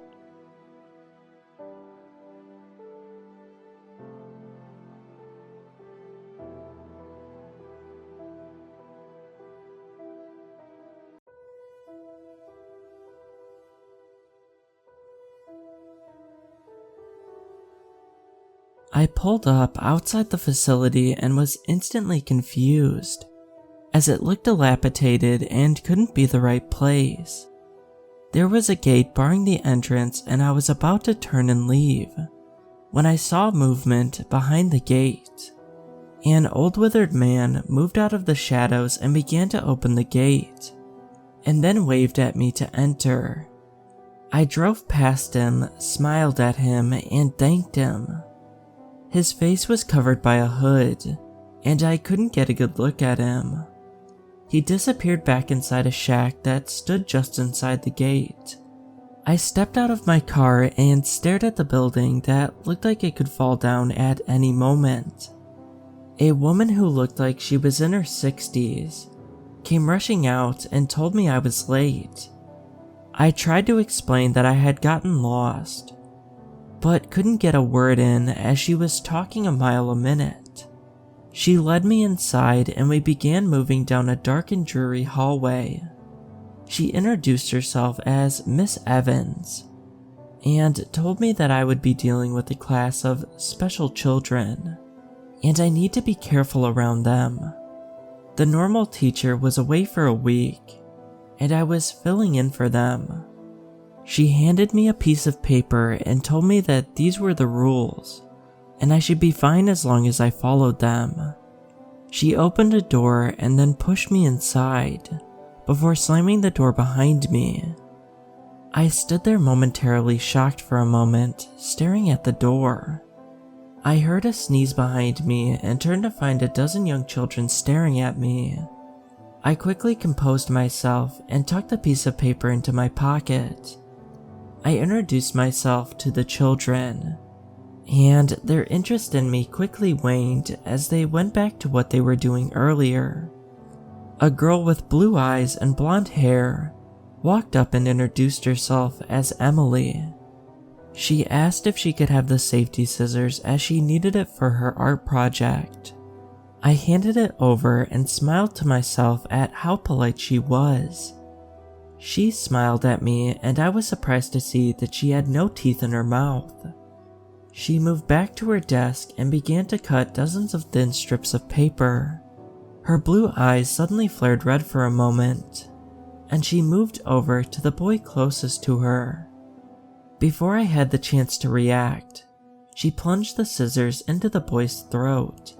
I pulled up outside the facility and was instantly confused, as it looked dilapidated and couldn't be the right place. There was a gate barring the entrance and I was about to turn and leave, when I saw movement behind the gate. An old withered man moved out of the shadows and began to open the gate, and then waved at me to enter. I drove past him, smiled at him, and thanked him. His face was covered by a hood, and I couldn't get a good look at him. He disappeared back inside a shack that stood just inside the gate. I stepped out of my car and stared at the building that looked like it could fall down at any moment. A woman who looked like she was in her 60s came rushing out and told me I was late. I tried to explain that I had gotten lost, but couldn't get a word in as she was talking a mile a minute. She led me inside and we began moving down a dark and dreary hallway. She introduced herself as Miss Evans and told me that I would be dealing with a class of special children, and I need to be careful around them. The normal teacher was away for a week, and I was filling in for them. She handed me a piece of paper and told me that these were the rules, and I should be fine as long as I followed them. She opened a door and then pushed me inside, before slamming the door behind me. I stood there momentarily shocked for a moment, staring at the door. I heard a sneeze behind me and turned to find a dozen young children staring at me. I quickly composed myself and tucked the piece of paper into my pocket. I introduced myself to the children, and their interest in me quickly waned as they went back to what they were doing earlier. A girl with blue eyes and blonde hair walked up and introduced herself as Emily. She asked if she could have the safety scissors as she needed it for her art project. I handed it over and smiled to myself at how polite she was. She smiled at me and I was surprised to see that she had no teeth in her mouth. She moved back to her desk and began to cut dozens of thin strips of paper. Her blue eyes suddenly flared red for a moment, and she moved over to the boy closest to her. Before I had the chance to react, she plunged the scissors into the boy's throat.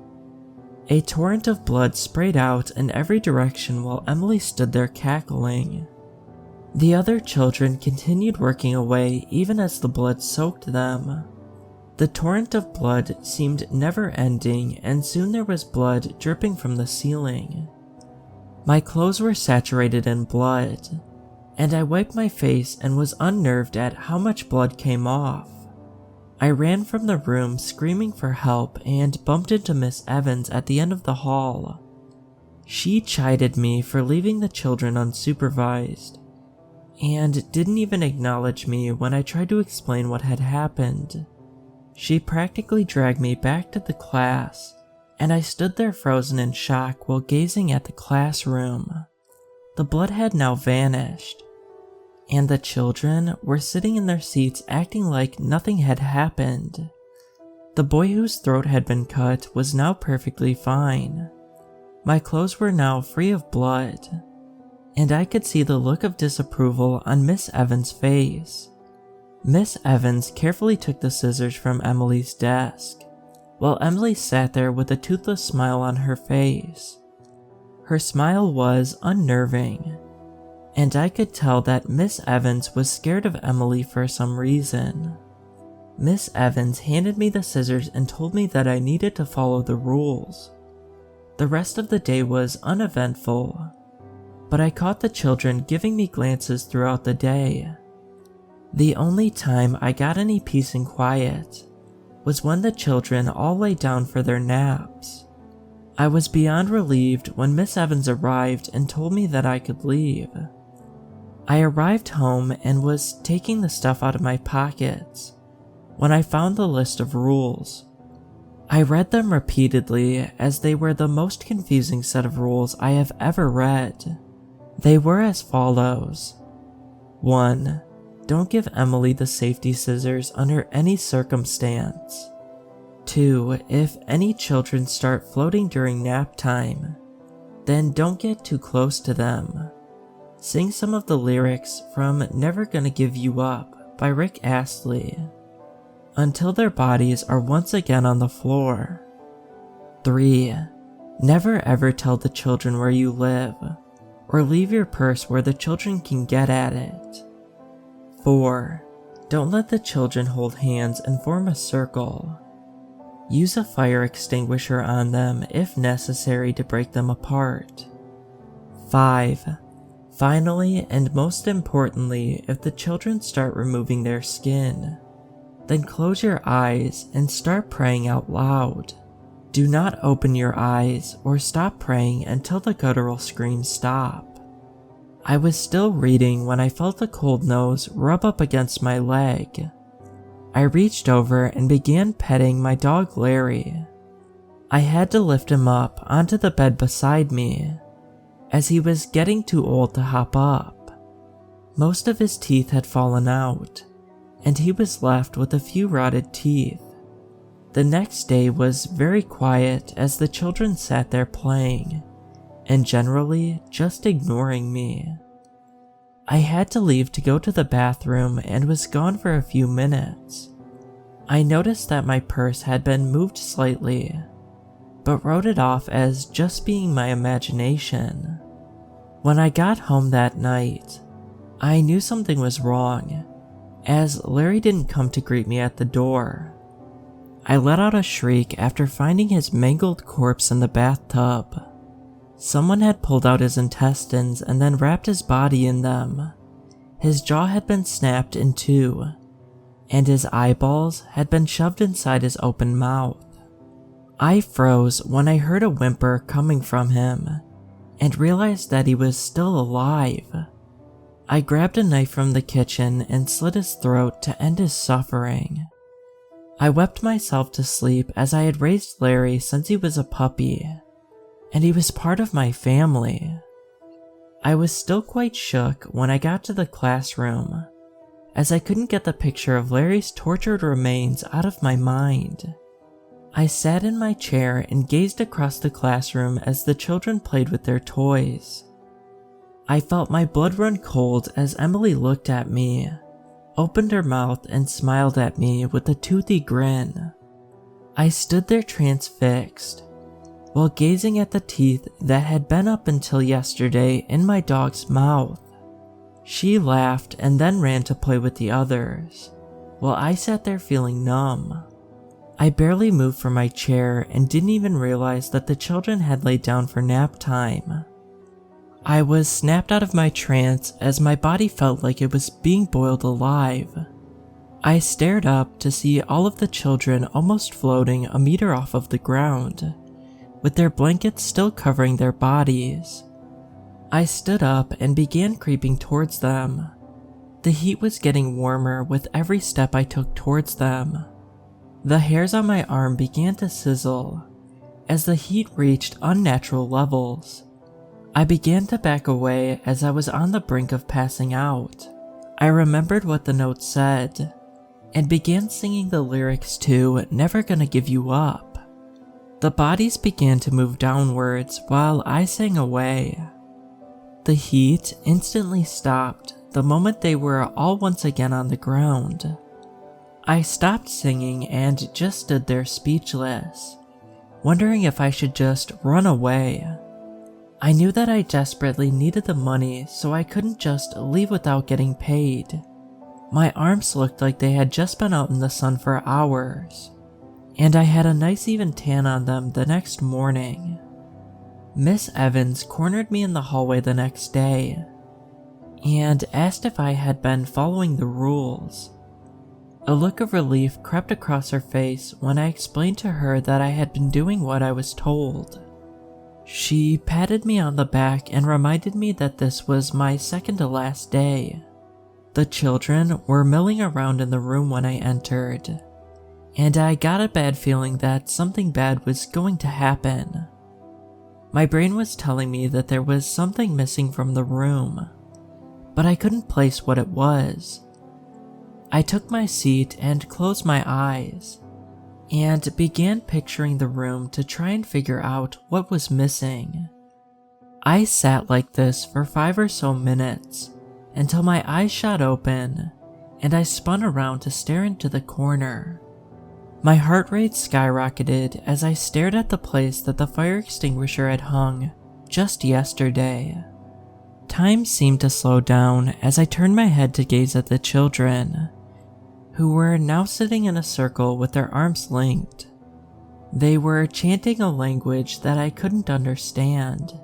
A torrent of blood sprayed out in every direction while Emily stood there cackling. The other children continued working away even as the blood soaked them. The torrent of blood seemed never ending, and soon there was blood dripping from the ceiling. My clothes were saturated in blood, and I wiped my face and was unnerved at how much blood came off. I ran from the room screaming for help and bumped into Miss Evans at the end of the hall. She chided me for leaving the children unsupervised, and didn't even acknowledge me when I tried to explain what had happened. She practically dragged me back to the class, and I stood there frozen in shock while gazing at the classroom. The blood had now vanished, and the children were sitting in their seats acting like nothing had happened. The boy whose throat had been cut was now perfectly fine. My clothes were now free of blood, and I could see the look of disapproval on Miss Evans' face. Miss Evans carefully took the scissors from Emily's desk, while Emily sat there with a toothless smile on her face. Her smile was unnerving. and I could tell that Miss Evans was scared of Emily for some reason. Miss Evans handed me the scissors and told me that I needed to follow the rules. The rest of the day was uneventful, but I caught the children giving me glances throughout the day. The only time I got any peace and quiet was when the children all lay down for their naps. I was beyond relieved when Miss Evans arrived and told me that I could leave. I arrived home and was taking the stuff out of my pockets when I found the list of rules. I read them repeatedly as they were the most confusing set of rules I have ever read. They were as follows. 1. Don't give Emily the safety scissors under any circumstance. 2. If any children start floating during nap time, then don't get too close to them. Sing some of the lyrics from Never Gonna Give You Up by Rick Astley until their bodies are once again on the floor. 3. Never ever tell the children where you live, or leave your purse where the children can get at it. 4. Don't let the children hold hands and form a circle. Use a fire extinguisher on them if necessary to break them apart. 5. Finally, and most importantly, if the children start removing their skin, then close your eyes and start praying out loud. Do not open your eyes or stop praying until the guttural screams stop. I was still reading when I felt a cold nose rub up against my leg. I reached over and began petting my dog Larry. I had to lift him up onto the bed beside me, as he was getting too old to hop up. Most of his teeth had fallen out, and he was left with a few rotted teeth. The next day was very quiet as the children sat there playing, and generally just ignoring me. I had to leave to go to the bathroom and was gone for a few minutes. I noticed that my purse had been moved slightly, but wrote it off as just being my imagination. When I got home that night, I knew something was wrong, as Larry didn't come to greet me at the door. I let out a shriek after finding his mangled corpse in the bathtub. Someone had pulled out his intestines and then wrapped his body in them. His jaw had been snapped in two, and his eyeballs had been shoved inside his open mouth. I froze when I heard a whimper coming from him, and realized that he was still alive. I grabbed a knife from the kitchen and slit his throat to end his suffering. I wept myself to sleep as I had raised Larry since he was a puppy, and he was part of my family. I was still quite shook when I got to the classroom, as I couldn't get the picture of Larry's tortured remains out of my mind. I sat in my chair and gazed across the classroom as the children played with their toys. I felt my blood run cold as Emily looked at me, opened her mouth and smiled at me with a toothy grin. I stood there transfixed, while gazing at the teeth that had been up until yesterday in my dog's mouth. She laughed and then ran to play with the others, while I sat there feeling numb. I barely moved from my chair and didn't even realize that the children had laid down for nap time. I was snapped out of my trance as my body felt like it was being boiled alive. I stared up to see all of the children almost floating a meter off of the ground, with their blankets still covering their bodies. I stood up and began creeping towards them. The heat was getting warmer with every step I took towards them. The hairs on my arm began to sizzle as the heat reached unnatural levels. I began to back away as I was on the brink of passing out. I remembered what the note said and began singing the lyrics to Never Gonna Give You Up. The bodies began to move downwards while I sang away. The heat instantly stopped the moment they were all once again on the ground. I stopped singing and just stood there speechless, wondering if I should just run away. I knew that I desperately needed the money, so I couldn't just leave without getting paid. My arms looked like they had just been out in the sun for hours, and I had a nice even tan on them the next morning. Miss Evans cornered me in the hallway the next day and asked if I had been following the rules. A look of relief crept across her face when I explained to her that I had been doing what I was told. She patted me on the back and reminded me that this was my second to last day. The children were milling around in the room when I entered, and I got a bad feeling that something bad was going to happen. My brain was telling me that there was something missing from the room, but I couldn't place what it was. I took my seat and closed my eyes, and began picturing the room to try and figure out what was missing. I sat like this for 5 or so minutes until my eyes shot open and I spun around to stare into the corner. My heart rate skyrocketed as I stared at the place that the fire extinguisher had hung just yesterday. Time seemed to slow down as I turned my head to gaze at the children, who were now sitting in a circle with their arms linked. They were chanting a language that I couldn't understand,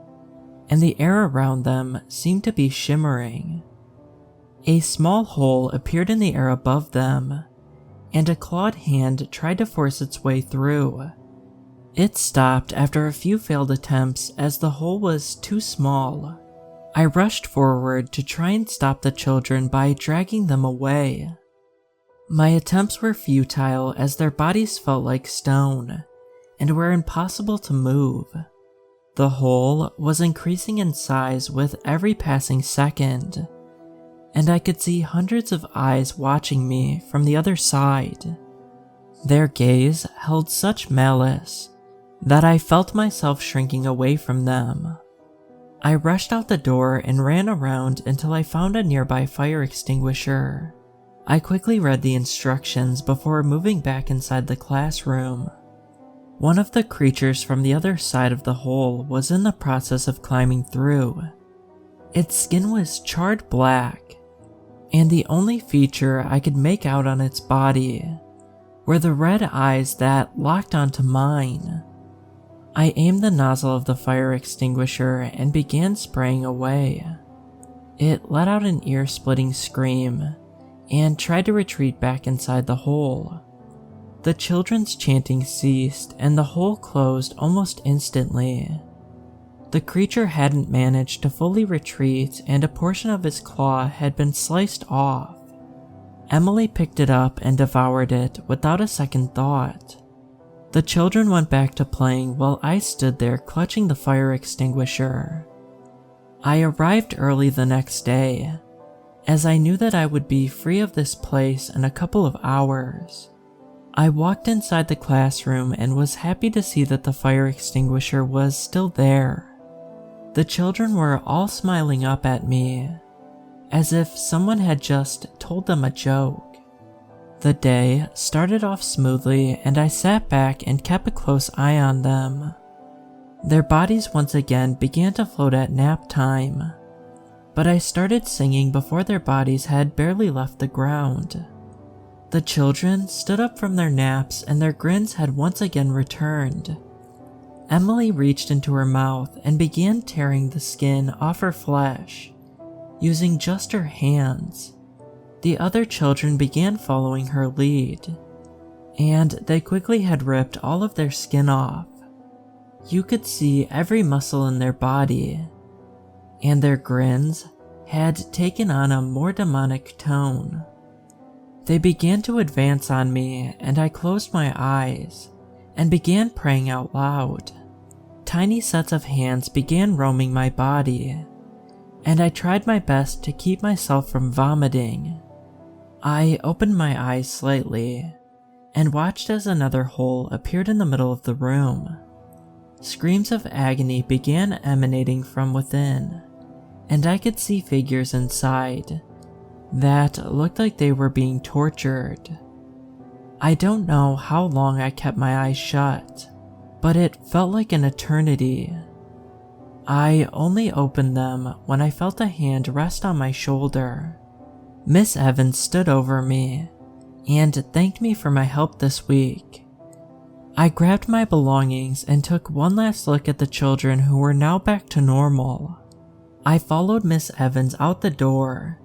and the air around them seemed to be shimmering. A small hole appeared in the air above them, and a clawed hand tried to force its way through. It stopped after a few failed attempts as the hole was too small. I rushed forward to try and stop the children by dragging them away. My attempts were futile as their bodies felt like stone and were impossible to move. The hole was increasing in size with every passing second, and I could see hundreds of eyes watching me from the other side. Their gaze held such malice that I felt myself shrinking away from them. I rushed out the door and ran around until I found a nearby fire extinguisher. I quickly read the instructions before moving back inside the classroom. One of the creatures from the other side of the hole was in the process of climbing through. Its skin was charred black, and the only feature I could make out on its body were the red eyes that locked onto mine. I aimed the nozzle of the fire extinguisher and began spraying away. It let out an ear-splitting scream and tried to retreat back inside the hole. The children's chanting ceased and the hole closed almost instantly. The creature hadn't managed to fully retreat and a portion of his claw had been sliced off. Emily picked it up and devoured it without a second thought. The children went back to playing while I stood there clutching the fire extinguisher. I arrived early the next day, as I knew that I would be free of this place in a couple of hours. I walked inside the classroom and was happy to see that the fire extinguisher was still there. The children were all smiling up at me, as if someone had just told them a joke. The day started off smoothly and I sat back and kept a close eye on them. Their bodies once again began to float at nap time, but I started singing before their bodies had barely left the ground. The children stood up from their naps and their grins had once again returned. Emily reached into her mouth and began tearing the skin off her flesh, using just her hands. The other children began following her lead, and they quickly had ripped all of their skin off. You could see every muscle in their body, and their grins had taken on a more demonic tone. They began to advance on me, and I closed my eyes and began praying out loud. Tiny sets of hands began roaming my body, and I tried my best to keep myself from vomiting. I opened my eyes slightly and watched as another hole appeared in the middle of the room. Screams of agony began emanating from within, and I could see figures inside that looked like they were being tortured. I don't know how long I kept my eyes shut, but it felt like an eternity. I only opened them when I felt a hand rest on my shoulder. Miss Evans stood over me and thanked me for my help this week. I grabbed my belongings and took one last look at the children who were now back to normal. I followed Miss Evans out the door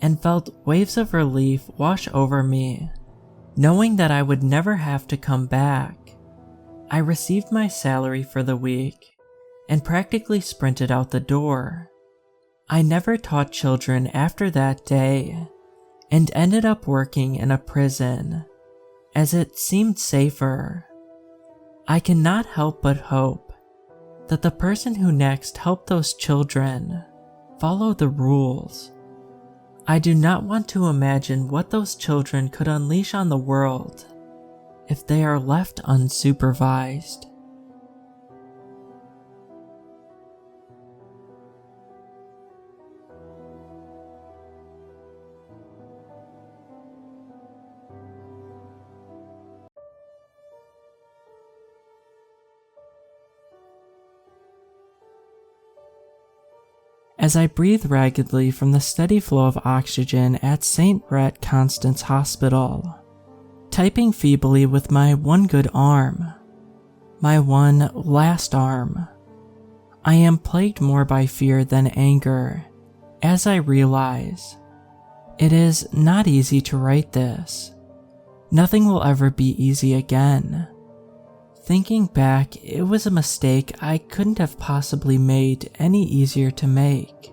and felt waves of relief wash over me, knowing that I would never have to come back. I received my salary for the week and practically sprinted out the door. I never taught children after that day and ended up working in a prison, as it seemed safer. I cannot help but hope that the person who next helped those children follow the rules. I do not want to imagine what those children could unleash on the world if they are left unsupervised. As I breathe raggedly from the steady flow of oxygen at St. Rat Constance Hospital, typing feebly with my one good arm, my one last arm, I am plagued more by fear than anger as I realize it is not easy to write this. Nothing will ever be easy again. Thinking back, it was a mistake I couldn't have possibly made any easier to make.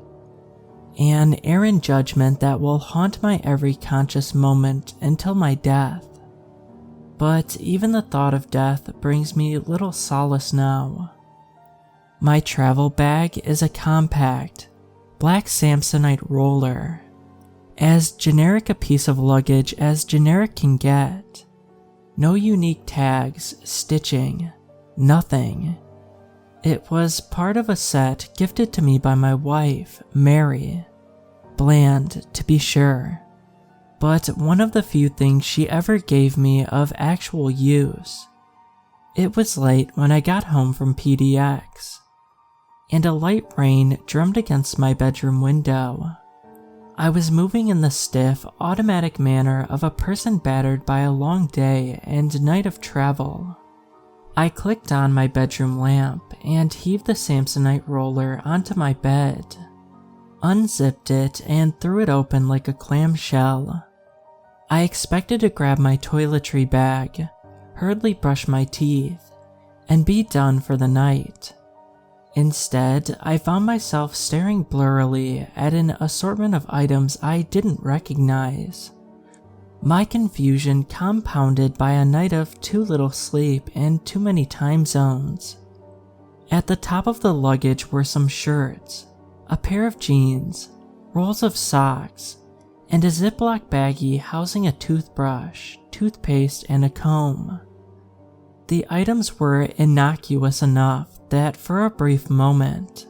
An errant judgment that will haunt my every conscious moment until my death. But even the thought of death brings me little solace now. My travel bag is a compact, black Samsonite roller. As generic a piece of luggage as generic can get. No unique tags, stitching, nothing. It was part of a set gifted to me by my wife, Mary. Bland, to be sure, but one of the few things she ever gave me of actual use. It was late when I got home from PDX, and a light rain drummed against my bedroom window. I was moving in the stiff, automatic manner of a person battered by a long day and night of travel. I clicked on my bedroom lamp and heaved the Samsonite roller onto my bed, unzipped it and threw it open like a clamshell. I expected to grab my toiletry bag, hurriedly brush my teeth, and be done for the night. Instead, I found myself staring blurrily at an assortment of items I didn't recognize. My confusion compounded by a night of too little sleep and too many time zones. At the top of the luggage were some shirts, a pair of jeans, rolls of socks, and a Ziploc baggie housing a toothbrush, toothpaste, and a comb. The items were innocuous enough that for a brief moment,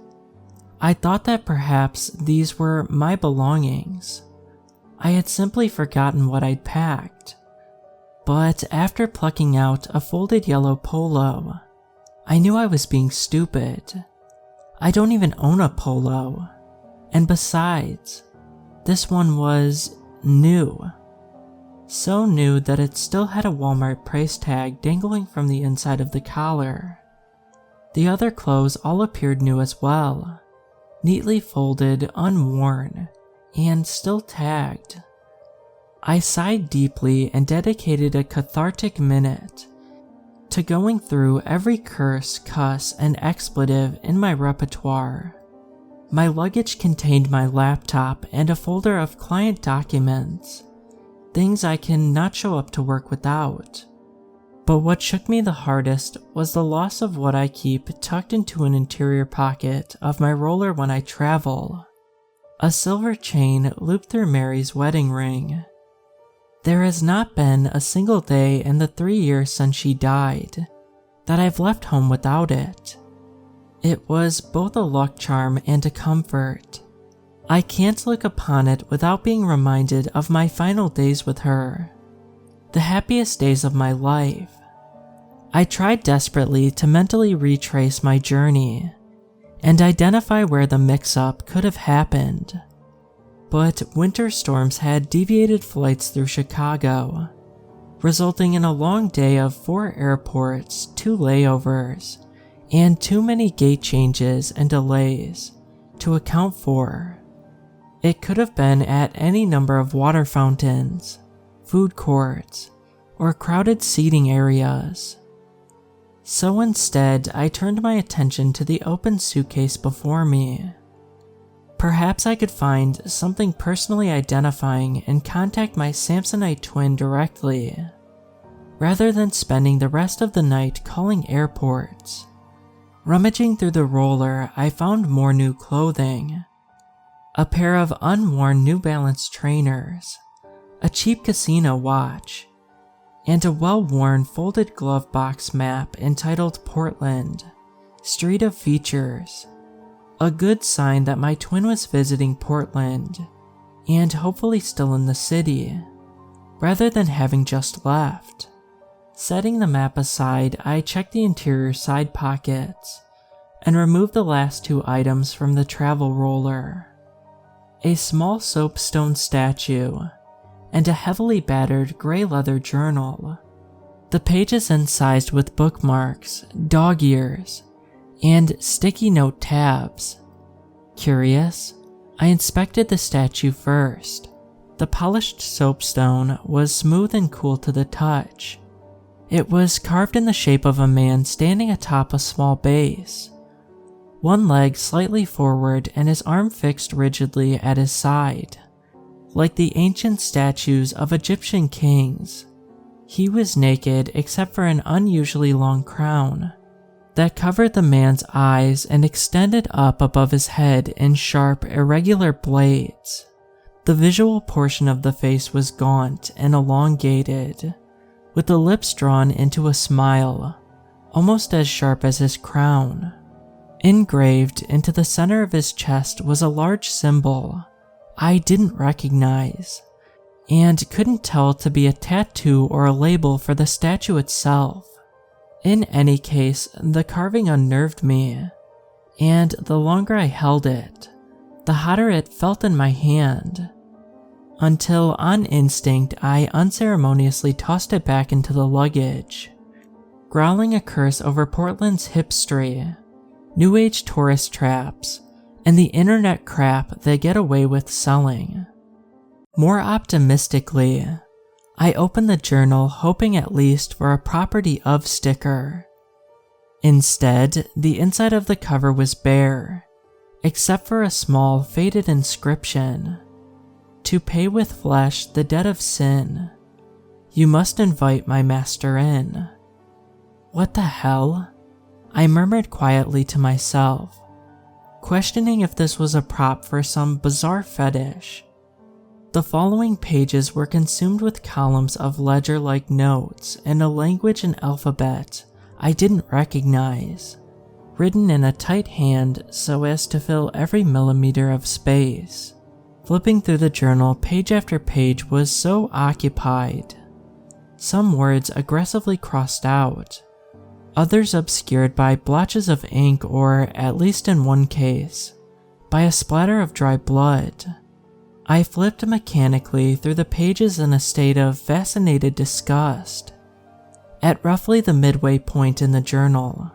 I thought that perhaps these were my belongings. I had simply forgotten what I'd packed. But after plucking out a folded yellow polo, I knew I was being stupid. I don't even own a polo. And besides, this one was new. So new that it still had a Walmart price tag dangling from the inside of the collar. The other clothes all appeared new as well, neatly folded, unworn, and still tagged. I sighed deeply and dedicated a cathartic minute to going through every curse, cuss, and expletive in my repertoire. My luggage contained my laptop and a folder of client documents, things I can not show up to work without. But what shook me the hardest was the loss of what I keep tucked into an interior pocket of my roller when I travel. A silver chain looped through Mary's wedding ring. There has not been a single day in the 3 years since she died that I've left home without it. It was both a luck charm and a comfort. I can't look upon it without being reminded of my final days with her. The happiest days of my life. I tried desperately to mentally retrace my journey and identify where the mix-up could have happened. But winter storms had deviated flights through Chicago, resulting in a long day of 4 airports, 2 layovers, and too many gate changes and delays to account for. It could have been at any number of water fountains, food courts, or crowded seating areas. So instead, I turned my attention to the open suitcase before me. Perhaps I could find something personally identifying and contact my Samsonite twin directly, rather than spending the rest of the night calling airports. Rummaging through the roller, I found more new clothing. A pair of unworn New Balance trainers, a cheap casino watch, and a well-worn folded glove box map entitled Portland, Street of Features. A good sign that my twin was visiting Portland, and hopefully still in the city, rather than having just left. Setting the map aside, I checked the interior side pockets, and removed the last 2 items from the travel roller. A small soapstone statue, and a heavily battered gray leather journal. The pages incised with bookmarks, dog ears, and sticky note tabs. Curious, I inspected the statue first. The polished soapstone was smooth and cool to the touch. It was carved in the shape of a man standing atop a small base, one leg slightly forward and his arm fixed rigidly at his side, like the ancient statues of Egyptian kings. He was naked except for an unusually long crown that covered the man's eyes and extended up above his head in sharp, irregular blades. The visual portion of the face was gaunt and elongated, with the lips drawn into a smile, almost as sharp as his crown. Engraved into the center of his chest was a large symbol I didn't recognize, and couldn't tell to be a tattoo or a label for the statue itself. In any case, the carving unnerved me, and the longer I held it, the hotter it felt in my hand, until on instinct I unceremoniously tossed it back into the luggage, growling a curse over Portland's hipstery, new age tourist traps, and the internet crap they get away with selling. More optimistically, I opened the journal hoping at least for a property of sticker. Instead, the inside of the cover was bare, except for a small faded inscription. To pay with flesh the debt of sin, you must invite my master in. What the hell? I murmured quietly to myself, questioning if this was a prop for some bizarre fetish. The following pages were consumed with columns of ledger-like notes in a language and alphabet I didn't recognize, written in a tight hand so as to fill every millimeter of space. Flipping through the journal page after page was so occupied. Some words aggressively crossed out, others obscured by blotches of ink or, at least in one case, by a splatter of dry blood. I flipped mechanically through the pages in a state of fascinated disgust. At roughly the midway point in the journal,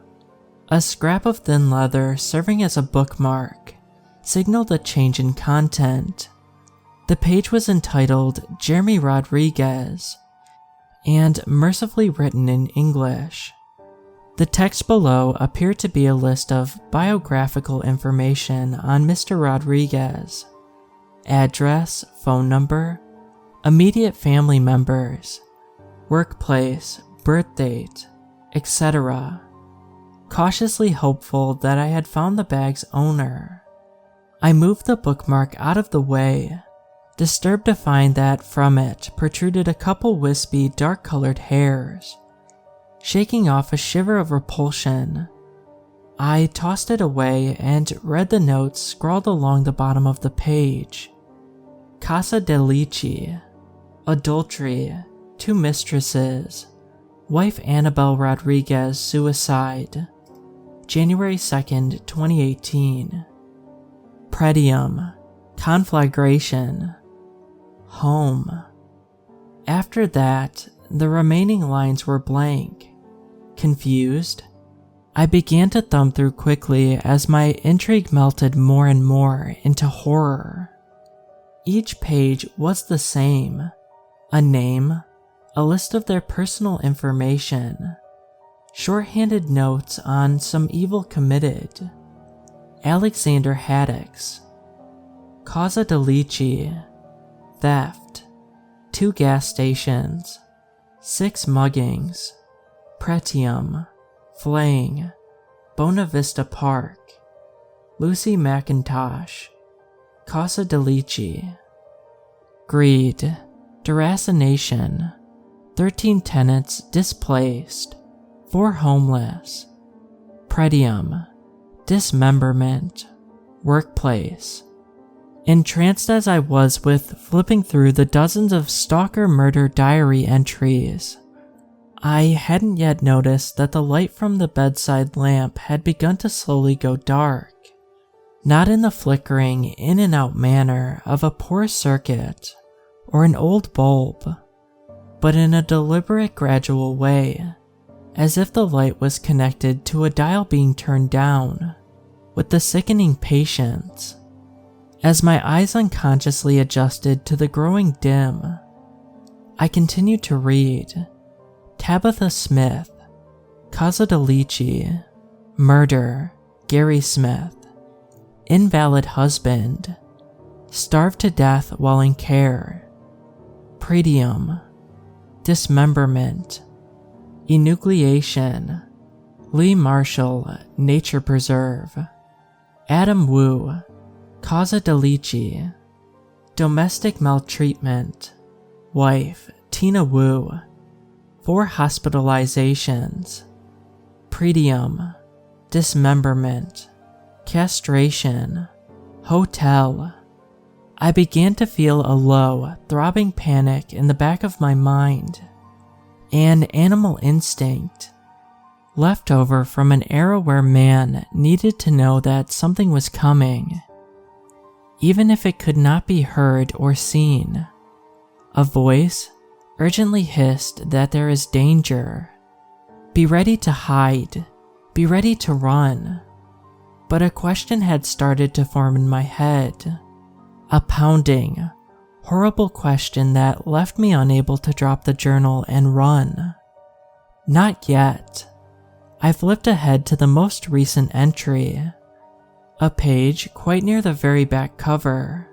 a scrap of thin leather serving as a bookmark signaled a change in content. The page was entitled Jeremy Rodriguez and mercifully written in English. The text below appeared to be a list of biographical information on Mr. Rodriguez. Address, phone number, immediate family members, workplace, birth date, etc. Cautiously hopeful that I had found the bag's owner, I moved the bookmark out of the way, disturbed to find that from it protruded a couple wispy, dark-colored hairs. Shaking off a shiver of repulsion, I tossed it away and read the notes scrawled along the bottom of the page. Casa Delici, adultery, 2 mistresses, wife Annabelle Rodriguez suicide, January 2nd, 2018. Pretium, conflagration, home. After that, the remaining lines were blank. Confused, I began to thumb through quickly as my intrigue melted more and more into horror. Each page was the same: a name, a list of their personal information, shorthanded notes on some evil committed. Alexander Haddix, Causa Delici, theft, 2 gas stations, 6 muggings, Pretium, flaying, Bona Vista Park, Lucy McIntosh, Causa Delici. Greed, deracination, 13 tenants displaced, 4 homeless, Pretium, dismemberment, workplace. Entranced as I was with flipping through the dozens of stalker murder diary entries, I hadn't yet noticed that the light from the bedside lamp had begun to slowly go dark, not in the flickering in and out manner of a poor circuit or an old bulb, but in a deliberate gradual way, as if the light was connected to a dial being turned down, with the sickening patience. As my eyes unconsciously adjusted to the growing dim, I continued to read. Tabitha Smith, Causa Delici, murder, Gary Smith, invalid husband, starved to death while in care, Pretium, dismemberment, enucleation, Lee Marshall, nature preserve, Adam Wu, Causa Delici, domestic maltreatment, wife, Tina Wu, 4 hospitalizations, Pretium, dismemberment, castration, hotel. I began to feel a low, throbbing panic in the back of my mind, an animal instinct, left over from an era where man needed to know that something was coming, even if it could not be heard or seen. A voice urgently hissed that there is danger. Be ready to hide. Be ready to run. But a question had started to form in my head. A pounding, horrible question that left me unable to drop the journal and run. Not yet. I flipped ahead to the most recent entry. A page quite near the very back cover.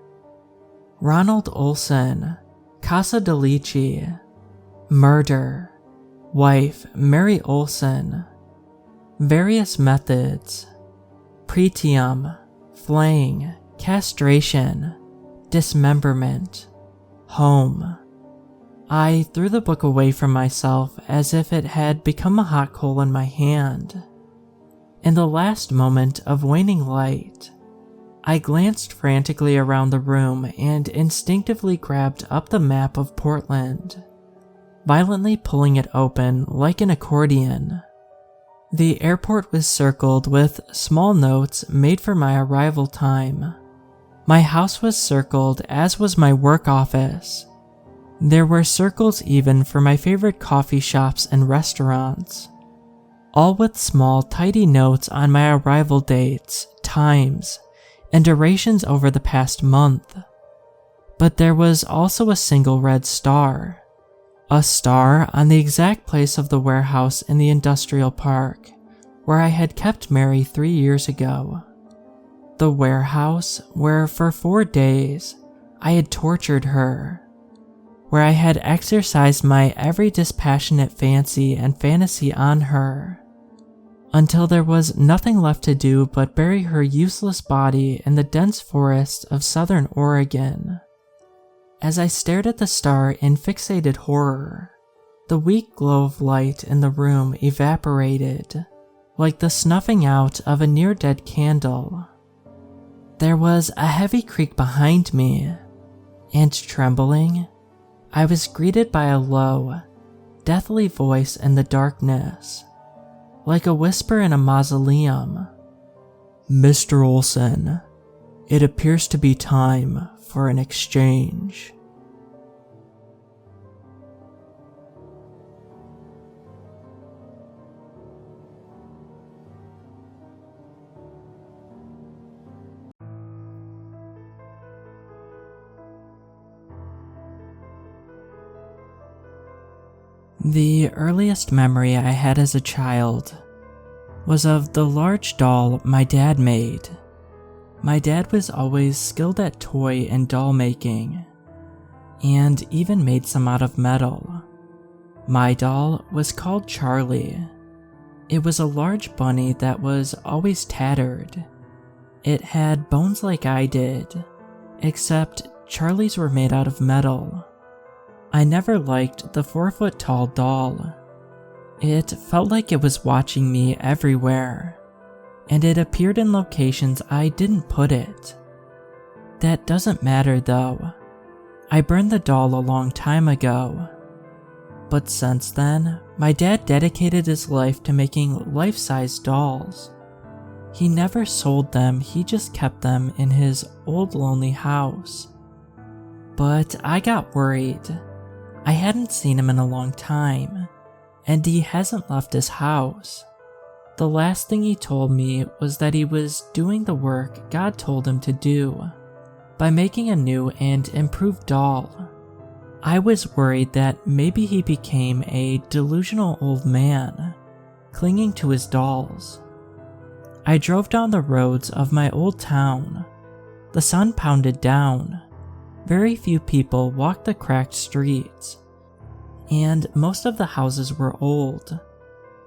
Ronald Olson, Causa Delici, murder, wife Mary Olson, various methods, Pretium, flaying, castration, dismemberment, home. I threw the book away from myself as if it had become a hot coal in my hand. In the last moment of waning light, I glanced frantically around the room and instinctively grabbed up the map of Portland, violently pulling it open like an accordion. The airport was circled with small notes made for my arrival time. My house was circled, as was my work office. There were circles even for my favorite coffee shops and restaurants, all with small, tidy notes on my arrival dates, times, and durations over the past month. But there was also a single red star. A star on the exact place of the warehouse in the industrial park, where I had kept Mary 3 years ago. The warehouse where for 4 days I had tortured her, where I had exercised my every dispassionate fancy and fantasy on her, until there was nothing left to do but bury her useless body in the dense forests of southern Oregon. As I stared at the star in fixated horror, the weak glow of light in the room evaporated, like the snuffing out of a near-dead candle. There was a heavy creak behind me, and trembling, I was greeted by a low, deathly voice in the darkness. like a whisper in a mausoleum. "Mr. Olson, it appears to be time for an exchange." The earliest memory I had as a child was of the large doll my dad made. My dad was always skilled at toy and doll making, and even made some out of metal. My doll was called Charlie. It was a large bunny that was always tattered. It had bones like I did, except Charlie's were made out of metal. I never liked the 4-foot-tall doll. It felt like it was watching me everywhere, and it appeared in locations I didn't put it. That doesn't matter though. I burned the doll a long time ago. But since then, my dad dedicated his life to making life-size dolls. He never sold them, he just kept them in his old lonely house. But I got worried. I hadn't seen him in a long time, and he hasn't left his house. The last thing he told me was that he was doing the work God told him to do, by making a new and improved doll. I was worried that maybe he became a delusional old man, clinging to his dolls. I drove down the roads of my old town. The sun pounded down. Very few people walked the cracked streets, and most of the houses were old,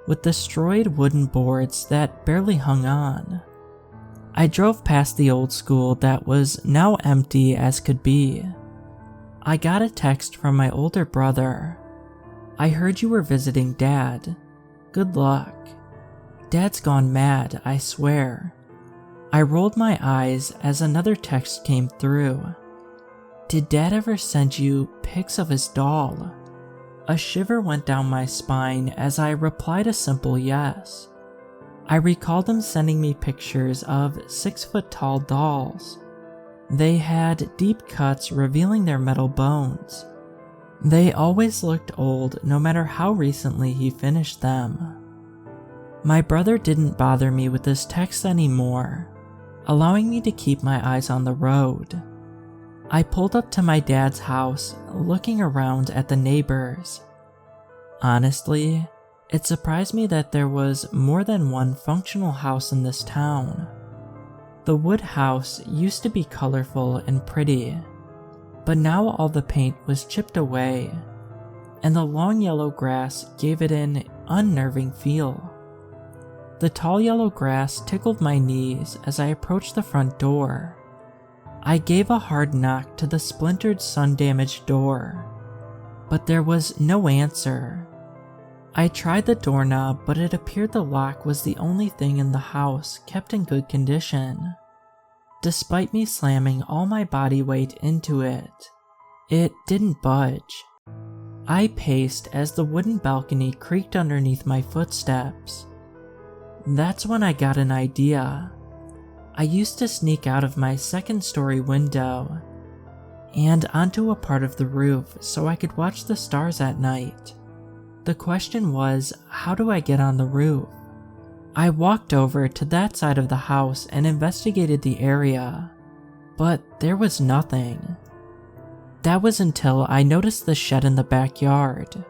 with destroyed wooden boards that barely hung on. I drove past the old school that was now empty as could be. I got a text from my older brother. "I heard you were visiting Dad. Good luck." Dad's gone mad, I swear. I rolled my eyes as another text came through. "Did Dad ever send you pics of his doll?" A shiver went down my spine as I replied a simple yes. I recalled him sending me pictures of 6-foot-tall dolls. They had deep cuts revealing their metal bones. They always looked old no matter how recently he finished them. My brother didn't bother me with this text anymore, allowing me to keep my eyes on the road. I pulled up to my dad's house, looking around at the neighbors. Honestly, it surprised me that there was more than one functional house in this town. The wood house used to be colorful and pretty, but now all the paint was chipped away, and the long yellow grass gave it an unnerving feel. The tall yellow grass tickled my knees as I approached the front door. I gave a hard knock to the splintered, sun-damaged door, but there was no answer. I tried the doorknob, but it appeared the lock was the only thing in the house kept in good condition. Despite me slamming all my body weight into it, it didn't budge. I paced as the wooden balcony creaked underneath my footsteps. That's when I got an idea. I used to sneak out of my second-story window and onto a part of the roof so I could watch the stars at night. The question was, how do I get on the roof? I walked over to that side of the house and investigated the area, but there was nothing. That was until I noticed the shed in the backyard.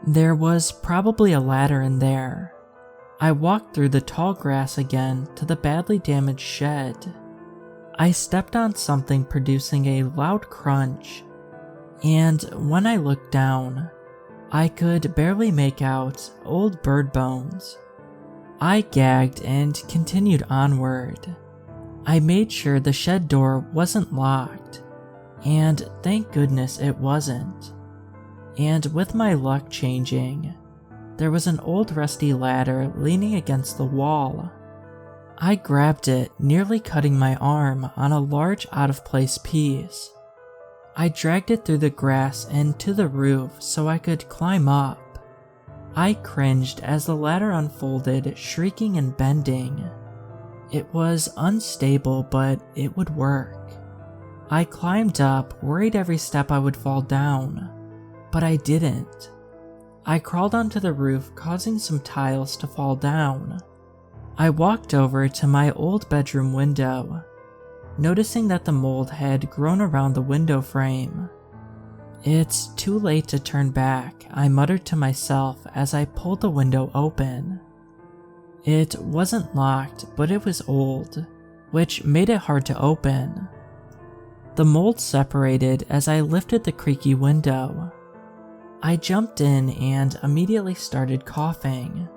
There was probably a ladder in there. I walked through the tall grass again to the badly damaged shed. I stepped on something producing a loud crunch, and when I looked down, I could barely make out old bird bones. I gagged and continued onward. I made sure the shed door wasn't locked, and thank goodness it wasn't. And with my luck changing, there was an old rusty ladder leaning against the wall. I grabbed it, nearly cutting my arm on a large out-of-place piece. I dragged it through the grass and to the roof so I could climb up. I cringed as the ladder unfolded, shrieking and bending. It was unstable, but it would work. I climbed up, worried every step I would fall down, but I didn't. I crawled onto the roof, causing some tiles to fall down. I walked over to my old bedroom window, noticing that the mold had grown around the window frame. "It's too late to turn back," I muttered to myself as I pulled the window open. It wasn't locked, but it was old, which made it hard to open. The mold separated as I lifted the creaky window. I jumped in and immediately started coughing.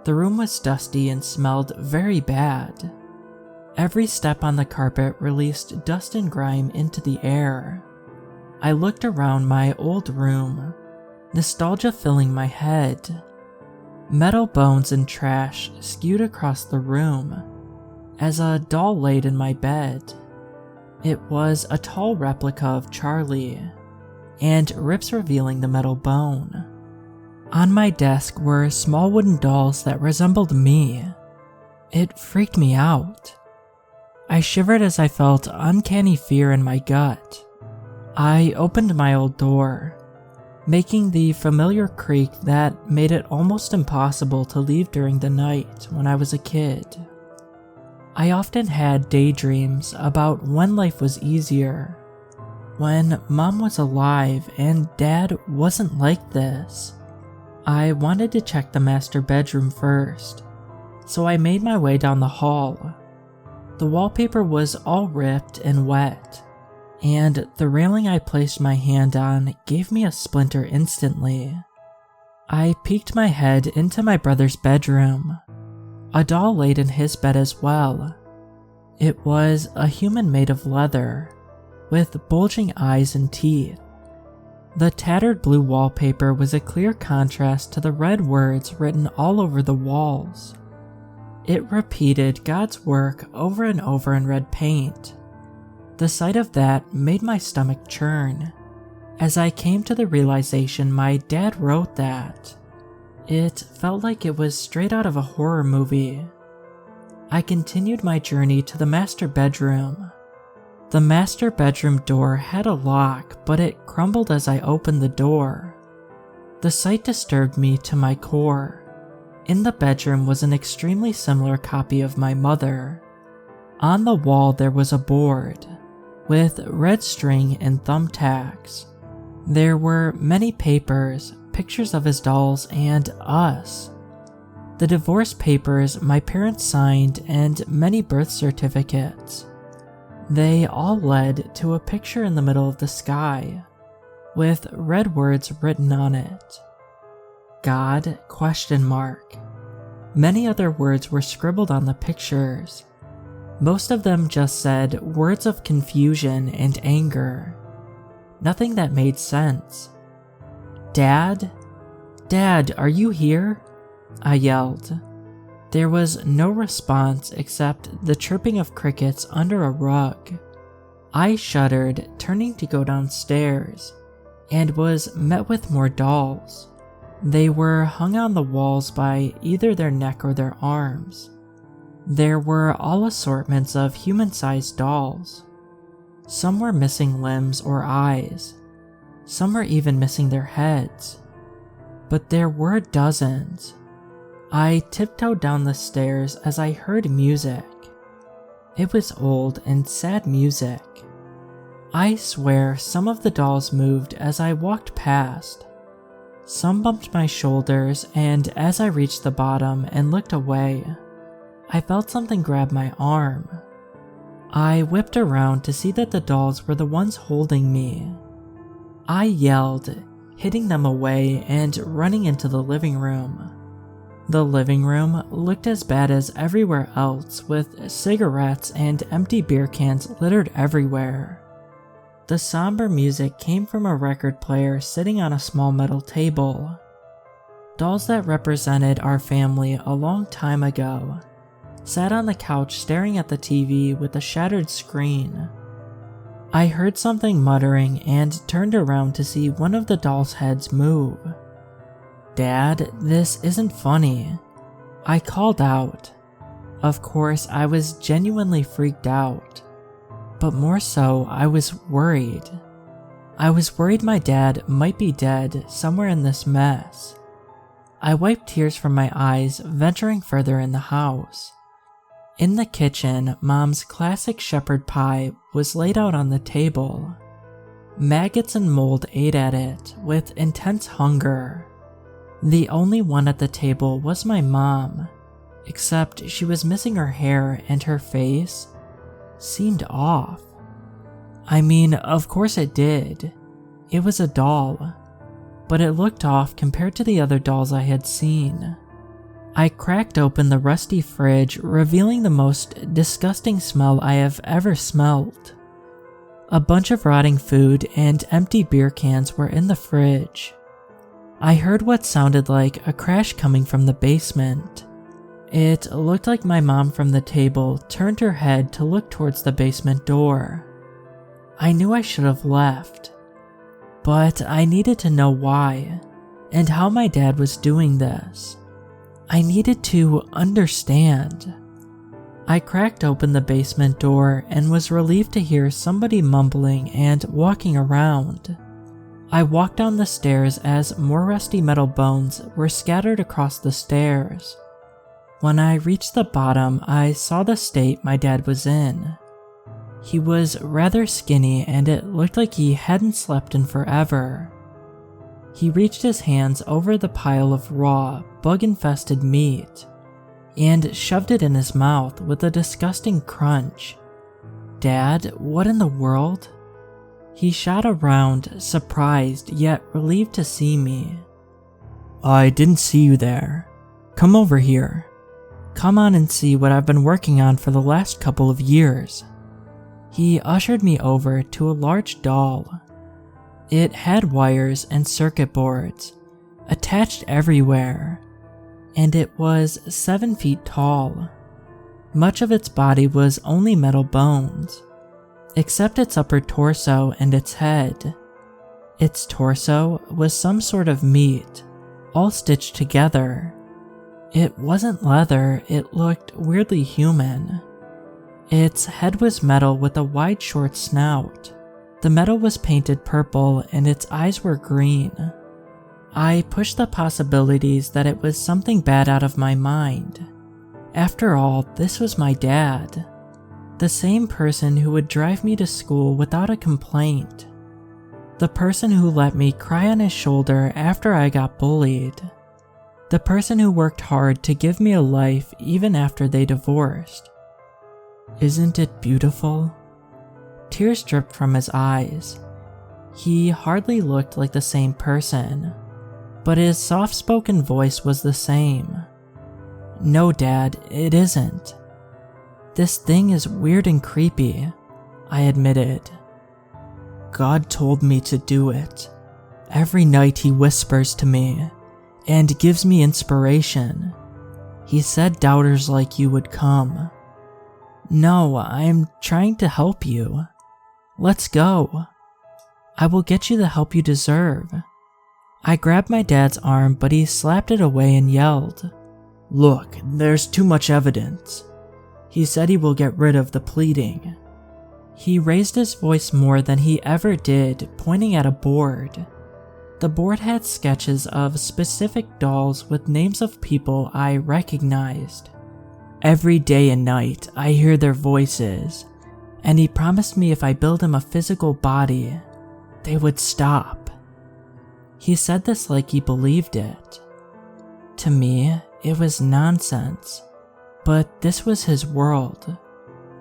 The room was dusty and smelled very bad. Every step on the carpet released dust and grime into the air. I looked around my old room, nostalgia filling my head. Metal bones and trash skewed across the room as a doll laid in my bed. It was a tall replica of Charlie, and rips revealing the metal bone. On my desk were small wooden dolls that resembled me. It freaked me out. I shivered as I felt uncanny fear in my gut. I opened my old door, making the familiar creak that made it almost impossible to leave during the night when I was a kid. I often had daydreams about when life was easier, when Mom was alive and Dad wasn't like this. I wanted to check the master bedroom first, so I made my way down the hall. The wallpaper was all ripped and wet, and the railing I placed my hand on gave me a splinter instantly. I peeked my head into my brother's bedroom. A doll laid in his bed as well. It was a human made of leather, with bulging eyes and teeth. The tattered blue wallpaper was a clear contrast to the red words written all over the walls. It repeated God's work over and over in red paint. The sight of that made my stomach churn, as I came to the realization my dad wrote that. It felt like it was straight out of a horror movie. I continued my journey to the master bedroom. The master bedroom door had a lock, but it crumbled as I opened the door. The sight disturbed me to my core. In the bedroom was an extremely similar copy of my mother. On the wall there was a board, with red string and thumbtacks. There were many papers, pictures of his dolls, and us. The divorce papers my parents signed, and many birth certificates. They all led to a picture in the middle of the sky, with red words written on it. God? ? Many other words were scribbled on the pictures. Most of them just said words of confusion and anger. Nothing that made sense. "Dad? Dad, are you here?" I yelled. There was no response except the chirping of crickets under a rug. I shuddered, turning to go downstairs, and was met with more dolls. They were hung on the walls by either their neck or their arms. There were all assortments of human-sized dolls. Some were missing limbs or eyes. Some were even missing their heads. But there were dozens. I tiptoed down the stairs as I heard music. It was old and sad music. I swear some of the dolls moved as I walked past. Some bumped my shoulders, and as I reached the bottom and looked away, I felt something grab my arm. I whipped around to see that the dolls were the ones holding me. I yelled, hitting them away and running into the living room. The living room looked as bad as everywhere else, with cigarettes and empty beer cans littered everywhere. The somber music came from a record player sitting on a small metal table. Dolls that represented our family a long time ago sat on the couch staring at the TV with a shattered screen. I heard something muttering and turned around to see one of the dolls' heads move. "Dad, this isn't funny." I called out. Of course, I was genuinely freaked out. But more so, I was worried. I was worried my dad might be dead somewhere in this mess. I wiped tears from my eyes, venturing further in the house. In the kitchen, Mom's classic shepherd pie was laid out on the table. Maggots and mold ate at it with intense hunger. The only one at the table was my mom, except she was missing her hair and her face seemed off. I mean, of course it did. It was a doll, but it looked off compared to the other dolls I had seen. I cracked open the rusty fridge, revealing the most disgusting smell I have ever smelled. A bunch of rotting food and empty beer cans were in the fridge. I heard what sounded like a crash coming from the basement. It looked like my mom from the table turned her head to look towards the basement door. I knew I should have left, but I needed to know why and how my dad was doing this. I needed to understand. I cracked open the basement door and was relieved to hear somebody mumbling and walking around. I walked down the stairs as more rusty metal bones were scattered across the stairs. When I reached the bottom, I saw the state my dad was in. He was rather skinny and it looked like he hadn't slept in forever. He reached his hands over the pile of raw, bug-infested meat and shoved it in his mouth with a disgusting crunch. "Dad, what in the world?" He shot around, surprised yet relieved to see me. "I didn't see you there. Come over here. Come on and see what I've been working on for the last couple of years." He ushered me over to a large doll. It had wires and circuit boards attached everywhere, and it was 7 feet tall. Much of its body was only metal bones, except its upper torso and its head. Its torso was some sort of meat, all stitched together. It wasn't leather, it looked weirdly human. Its head was metal with a wide short snout. The metal was painted purple and its eyes were green. I pushed the possibilities that it was something bad out of my mind. After all, this was my dad. The same person who would drive me to school without a complaint. The person who let me cry on his shoulder after I got bullied. The person who worked hard to give me a life even after they divorced. Isn't it beautiful? Tears dripped from his eyes. He hardly looked like the same person, but his soft-spoken voice was the same. "No, Dad, it isn't. This thing is weird and creepy," I admitted. "God told me to do it. Every night he whispers to me and gives me inspiration. He said doubters like you would come." "No, I'm trying to help you. Let's go. I will get you the help you deserve." I grabbed my dad's arm, but he slapped it away and yelled, "Look, there's too much evidence. He said he will get rid of the pleading." He raised his voice more than he ever did, pointing at a board. The board had sketches of specific dolls with names of people I recognized. "Every day and night, I hear their voices, and he promised me if I build him a physical body, they would stop." He said this like he believed it. To me, it was nonsense, but this was his world.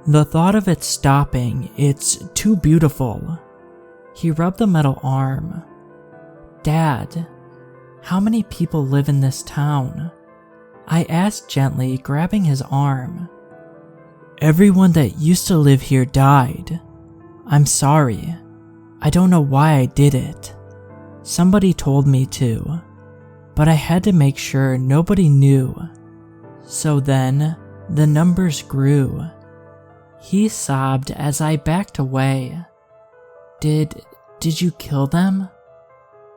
The thought of it stopping, it's too beautiful. He rubbed the metal arm. "Dad, how many people live in this town?" I asked gently, grabbing his arm. "Everyone that used to live here died. I'm sorry. I don't know why I did it. Somebody told me to, but I had to make sure nobody knew. So then, the numbers grew." He sobbed as I backed away. Did you kill them?"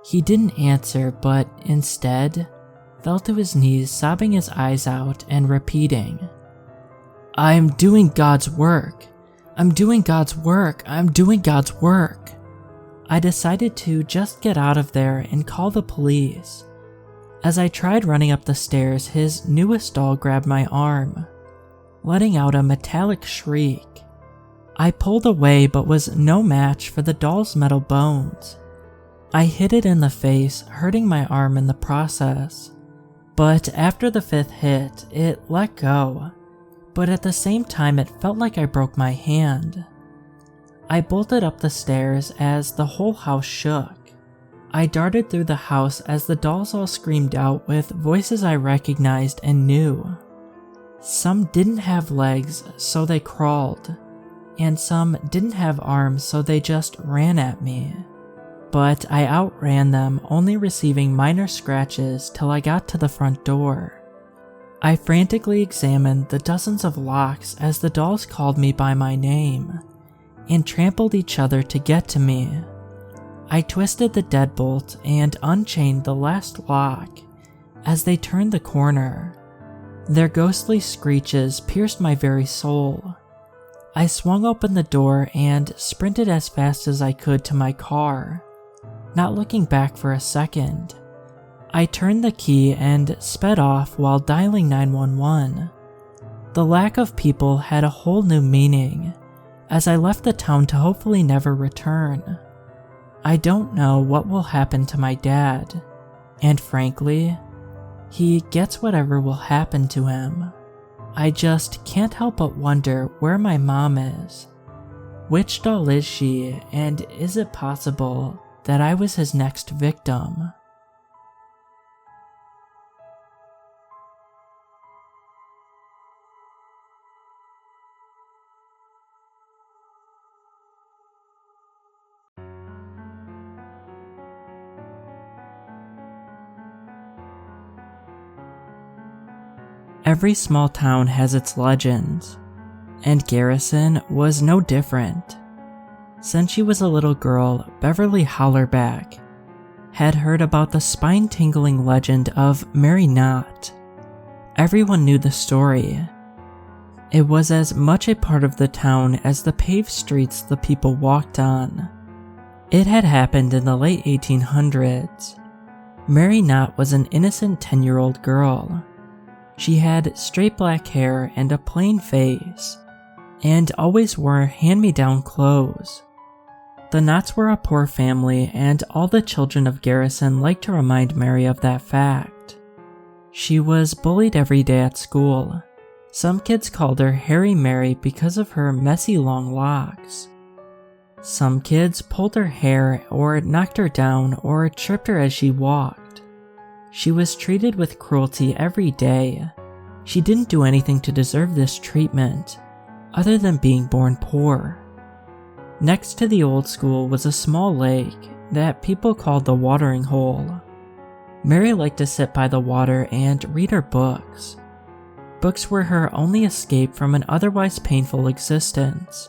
He didn't answer, but instead fell to his knees, sobbing his eyes out and repeating, "I'm doing God's work. I'm doing God's work. I'm doing God's work." I decided to just get out of there and call the police. As I tried running up the stairs, his newest doll grabbed my arm, letting out a metallic shriek. I pulled away but was no match for the doll's metal bones. I hit it in the face, hurting my arm in the process. But after the 5th hit, it let go, but at the same time it felt like I broke my hand. I bolted up the stairs as the whole house shook. I darted through the house as the dolls all screamed out with voices I recognized and knew. Some didn't have legs, so they crawled, and some didn't have arms, so they just ran at me. But I outran them, only receiving minor scratches till I got to the front door. I frantically examined the dozens of locks as the dolls called me by my name, and trampled each other to get to me. I twisted the deadbolt and unchained the last lock as they turned the corner. Their ghostly screeches pierced my very soul. I swung open the door and sprinted as fast as I could to my car, not looking back for a second. I turned the key and sped off while dialing 911. The lack of people had a whole new meaning, as I left the town to hopefully never return. I don't know what will happen to my dad, and frankly, he gets whatever will happen to him. I just can't help but wonder where my mom is. Which doll is she, and is it possible that I was his next victim? Every small town has its legends, and Garrison was no different. Since she was a little girl, Beverly Hollerback had heard about the spine-tingling legend of Mary Knott. Everyone knew the story. It was as much a part of the town as the paved streets the people walked on. It had happened in the late 1800s. Mary Knott was an innocent 10-year-old girl. She had straight black hair and a plain face, and always wore hand-me-down clothes. The Knotts were a poor family, and all the children of Garrison liked to remind Mary of that fact. She was bullied every day at school. Some kids called her Hairy Mary because of her messy long locks. Some kids pulled her hair or knocked her down or tripped her as she walked. She was treated with cruelty every day. She didn't do anything to deserve this treatment, other than being born poor. Next to the old school was a small lake that people called the watering hole. Mary liked to sit by the water and read her books. Books were her only escape from an otherwise painful existence.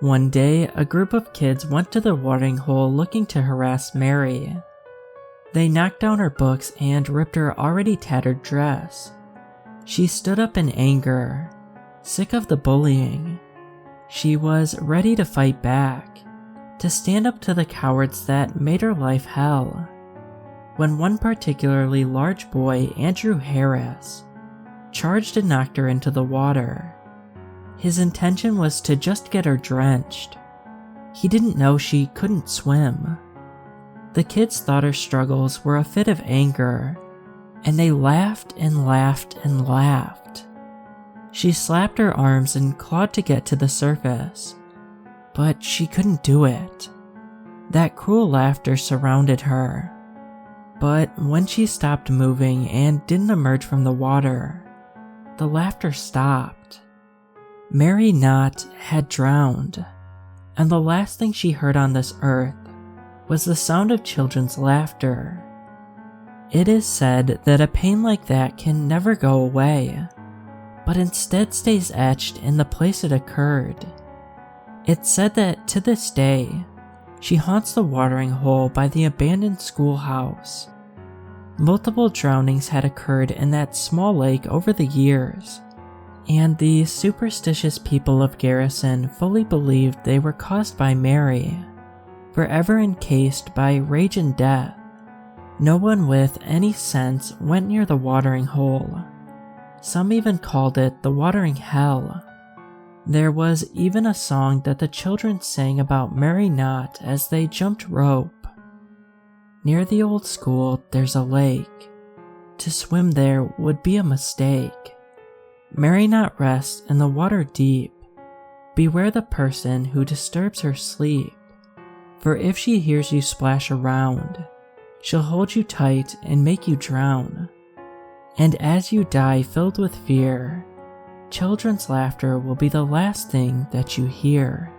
One day, a group of kids went to the watering hole looking to harass Mary. They knocked down her books and ripped her already tattered dress. She stood up in anger, sick of the bullying. She was ready to fight back, to stand up to the cowards that made her life hell. When one particularly large boy, Andrew Harris, charged and knocked her into the water. His intention was to just get her drenched. He didn't know she couldn't swim. The kids thought her struggles were a fit of anger, and they laughed and laughed and laughed. She slapped her arms and clawed to get to the surface, but she couldn't do it. That cruel laughter surrounded her. But when she stopped moving and didn't emerge from the water, the laughter stopped. Mary Knott had drowned, and the last thing she heard on this earth was the sound of children's laughter. It is said that a pain like that can never go away, but instead stays etched in the place it occurred. It's said that to this day, She haunts the watering hole by the abandoned schoolhouse. Multiple drownings had occurred in that small lake over the years, and the superstitious people of Garrison fully believed they were caused by Mary, forever encased by rage and death. No one with any sense went near the watering hole. Some even called it the watering hell. There was even a song that the children sang about Mary Knott as they jumped rope. Near the old school, there's a lake. To swim there would be a mistake. Mary Knott rests in the water deep. Beware the person who disturbs her sleep. For if she hears you splash around, she'll hold you tight and make you drown. And as you die filled with fear, children's laughter will be the last thing that you hear.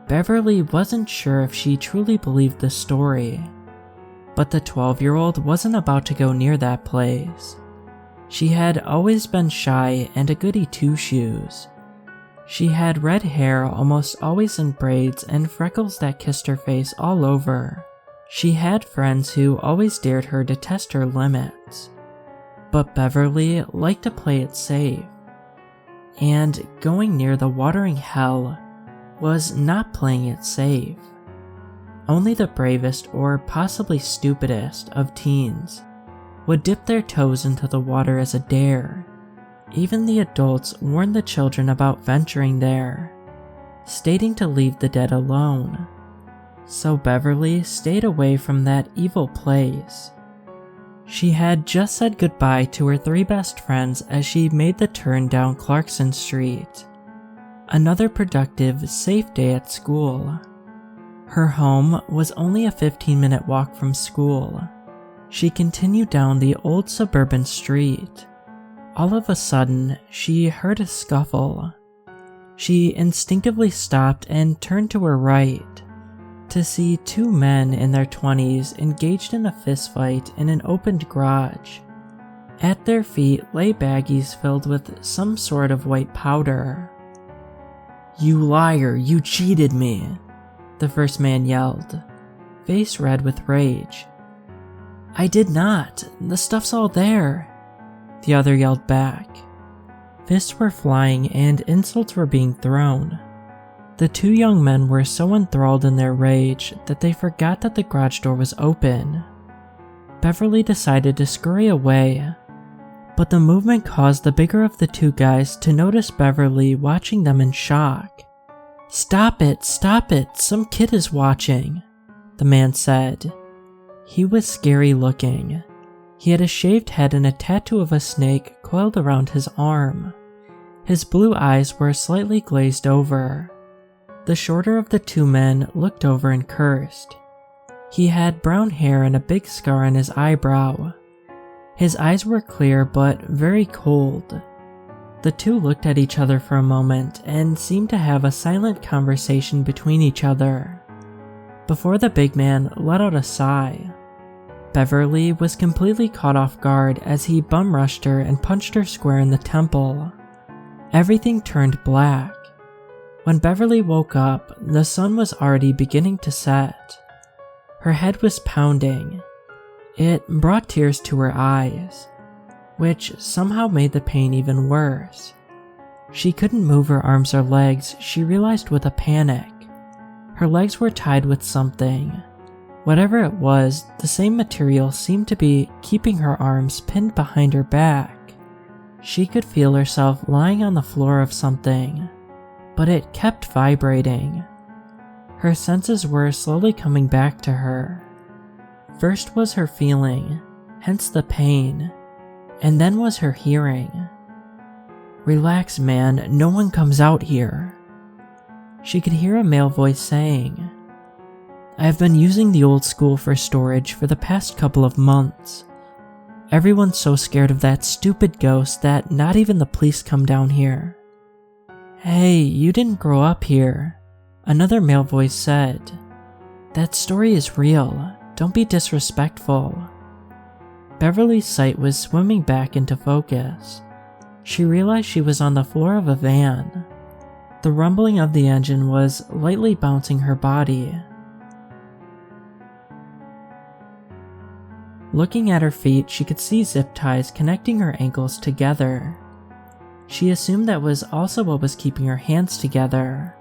Beverly wasn't sure if she truly believed the story, but the 12-year-old wasn't about to go near that place. She had always been shy and a goody two-shoes. She had red hair almost always in braids and freckles that kissed her face all over. She had friends who always dared her to test her limits. But Beverly liked to play it safe. And going near the watering hell was not playing it safe. Only the bravest or possibly stupidest of teens would dip their toes into the water as a dare. Even the adults warned the children about venturing there, stating to leave the dead alone. So Beverly stayed away from that evil place. She had just said goodbye to her 3 best friends as she made the turn down Clarkson Street. Another productive, safe day at school. Her home was only a 15-minute walk from school. She continued down the old suburban street. All of a sudden, she heard a scuffle. She instinctively stopped and turned to her right to see 2 men in their 20s engaged in a fistfight in an opened garage. At their feet lay baggies filled with some sort of white powder. "You liar, you cheated me," the first man yelled, face red with rage. "I did not, the stuff's all there," the other yelled back. Fists were flying and insults were being thrown. The 2 young men were so enthralled in their rage that they forgot that the garage door was open. Beverly decided to scurry away, but the movement caused the bigger of the 2 guys to notice Beverly watching them in shock. Stop it, some kid is watching," the man said. He was scary looking. He had a shaved head and a tattoo of a snake coiled around his arm. His blue eyes were slightly glazed over. The shorter of the 2 men looked over and cursed. He had brown hair and a big scar on his eyebrow. His eyes were clear but very cold. The 2 looked at each other for a moment and seemed to have a silent conversation between each other, before the big man let out a sigh. Beverly was completely caught off guard as he bum rushed her and punched her square in the temple. Everything turned black. When Beverly woke up, the sun was already beginning to set. Her head was pounding. It brought tears to her eyes, which somehow made the pain even worse. She couldn't move her arms or legs, she realized with a panic. Her legs were tied with something. Whatever it was, the same material seemed to be keeping her arms pinned behind her back. She could feel herself lying on the floor of something, but it kept vibrating. Her senses were slowly coming back to her. First was her feeling, hence the pain, and then was her hearing. "Relax, man, no one comes out here." She could hear a male voice saying, "I have been using the old school for storage for the past couple of months. Everyone's so scared of that stupid ghost that not even the police come down here." "Hey, you didn't grow up here," another male voice said. "That story is real. Don't be disrespectful." Beverly's sight was swimming back into focus. She realized she was on the floor of a van. The rumbling of the engine was lightly bouncing her body. Looking at her feet, she could see zip ties connecting her ankles together. She assumed that was also what was keeping her hands together.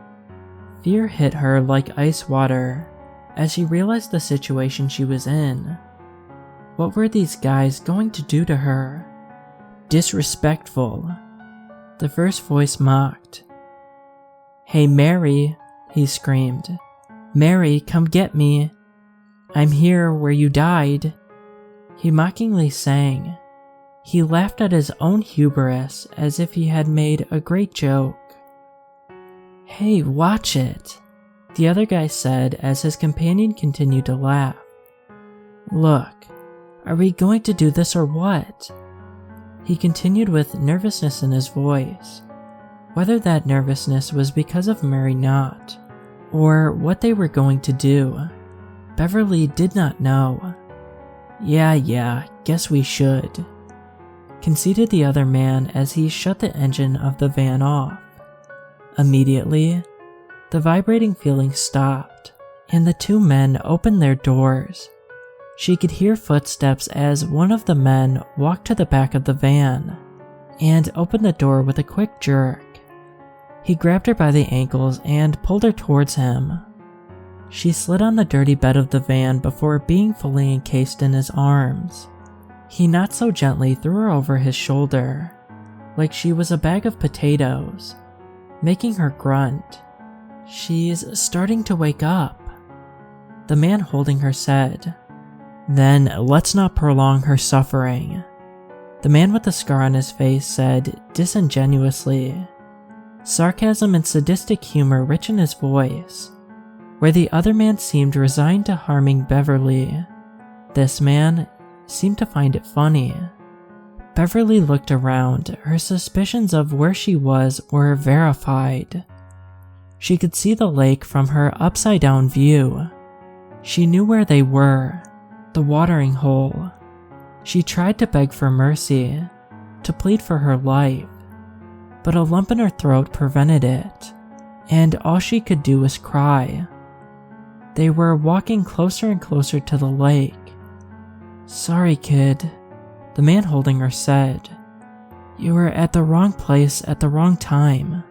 Fear hit her like ice water as she realized the situation she was in. What were these guys going to do to her? Disrespectful. The first voice mocked. "Hey Mary," he screamed. "Mary, come get me. I'm here where you died." He mockingly sang. He laughed at his own hubris as if he had made a great joke. "Hey, watch it," the other guy said as his companion continued to laugh. "Look, are we going to do this or what?" He continued with nervousness in his voice. Whether that nervousness was because of Mary Knott, or what they were going to do, Beverly did not know. Yeah, guess we should," conceded the other man as he shut the engine of the van off. Immediately, the vibrating feeling stopped, and the two men opened their doors. She could hear footsteps as one of the men walked to the back of the van and opened the door with a quick jerk. He grabbed her by the ankles and pulled her towards him. She slid on the dirty bed of the van before being fully encased in his arms. He not so gently threw her over his shoulder, like she was a bag of potatoes, making her grunt. "She's starting to wake up," the man holding her said. "Then let's not prolong her suffering," the man with the scar on his face said disingenuously. Sarcasm and sadistic humor rich in his voice. Where the other man seemed resigned to harming Beverly, this man seemed to find it funny. Beverly looked around. Her suspicions of where she was were verified. She could see the lake from her upside-down view. She knew where they were, the watering hole. She tried to beg for mercy, to plead for her life, but a lump in her throat prevented it, and all she could do was cry. They were walking closer and closer to the lake. "Sorry, kid," the man holding her said. "You were at the wrong place at the wrong time."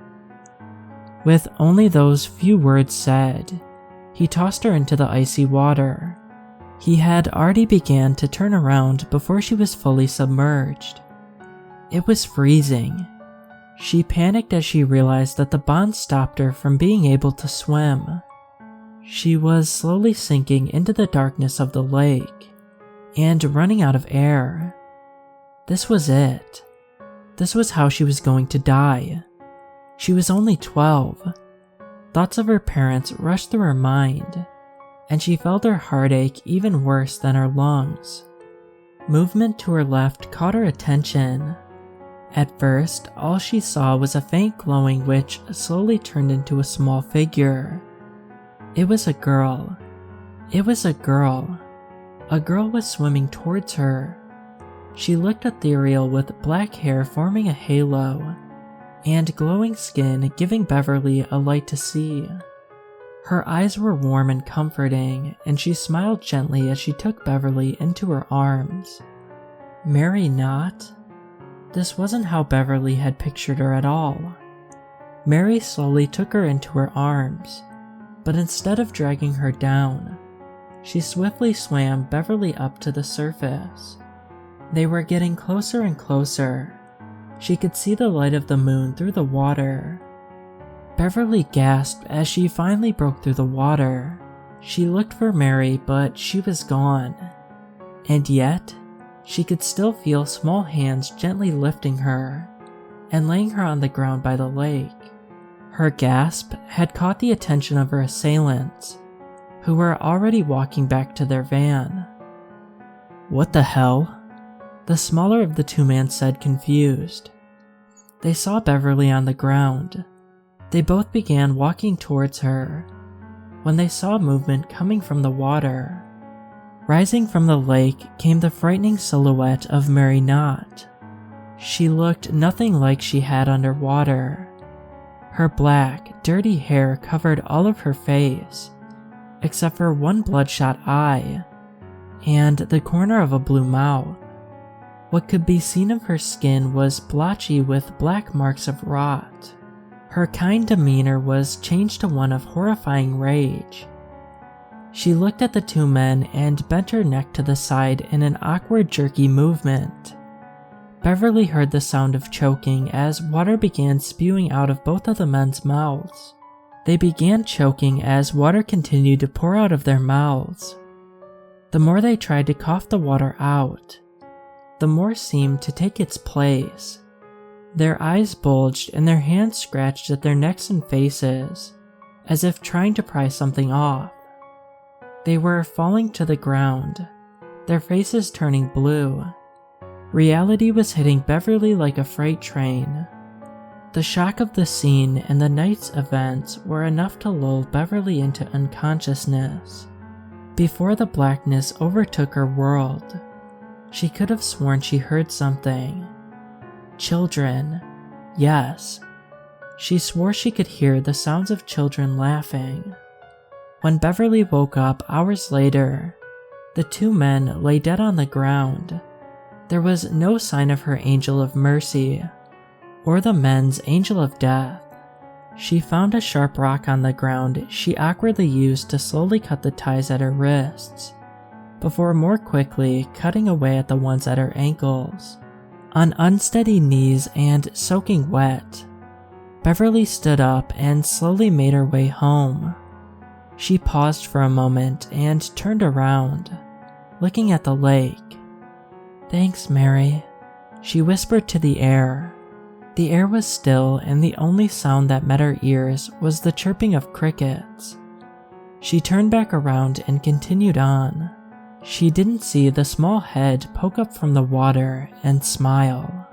With only those few words said, he tossed her into the icy water. He had already began to turn around before she was fully submerged. It was freezing. She panicked as she realized that the bond stopped her from being able to swim. She was slowly sinking into the darkness of the lake and running out of air. This was it. This was how she was going to die. She was only 12. Thoughts of her parents rushed through her mind, and she felt her heartache even worse than her lungs. Movement to her left caught her attention. At first, all she saw was a faint glowing which slowly turned into a small figure. It was a girl. It was a girl. A girl was swimming towards her. She looked ethereal with black hair forming a halo, and glowing skin giving Beverly a light to see. Her eyes were warm and comforting, and she smiled gently as she took Beverly into her arms. Mary Knott? This wasn't how Beverly had pictured her at all. Mary slowly took her into her arms, but instead of dragging her down, she swiftly swam Beverly up to the surface. They were getting closer and closer. She could see the light of the moon through the water. Beverly gasped as she finally broke through the water. She looked for Mary, but she was gone. And yet, she could still feel small hands gently lifting her and laying her on the ground by the lake. Her gasp had caught the attention of her assailants, who were already walking back to their van. "What the hell?" the smaller of the two men said, confused. They saw Beverly on the ground. They both began walking towards her when they saw movement coming from the water. Rising from the lake came the frightening silhouette of Mary Knott. She looked nothing like she had underwater. Her black, dirty hair covered all of her face, except for one bloodshot eye and the corner of a blue mouth. What could be seen of her skin was blotchy with black marks of rot. Her kind demeanor was changed to one of horrifying rage. She looked at the two men and bent her neck to the side in an awkward, jerky movement. Beverly heard the sound of choking as water began spewing out of both of the men's mouths. They began choking as water continued to pour out of their mouths. The more they tried to cough the water out, the more seemed to take its place. Their eyes bulged and their hands scratched at their necks and faces, as if trying to pry something off. They were falling to the ground, their faces turning blue. Reality was hitting Beverly like a freight train. The shock of the scene and the night's events were enough to lull Beverly into unconsciousness. Before the blackness overtook her world, she could have sworn she heard something. Children. Yes. She swore she could hear the sounds of children laughing. When Beverly woke up hours later, the two men lay dead on the ground. There was no sign of her angel of mercy, or the men's angel of death. She found a sharp rock on the ground she awkwardly used to slowly cut the ties at her wrists, before more quickly cutting away at the ones at her ankles. On unsteady knees and soaking wet, Beverly stood up and slowly made her way home. She paused for a moment and turned around, looking at the lake. "Thanks, Mary," she whispered to the air. The air was still, and the only sound that met her ears was the chirping of crickets. She turned back around and continued on. She didn't see the small head poke up from the water and smile.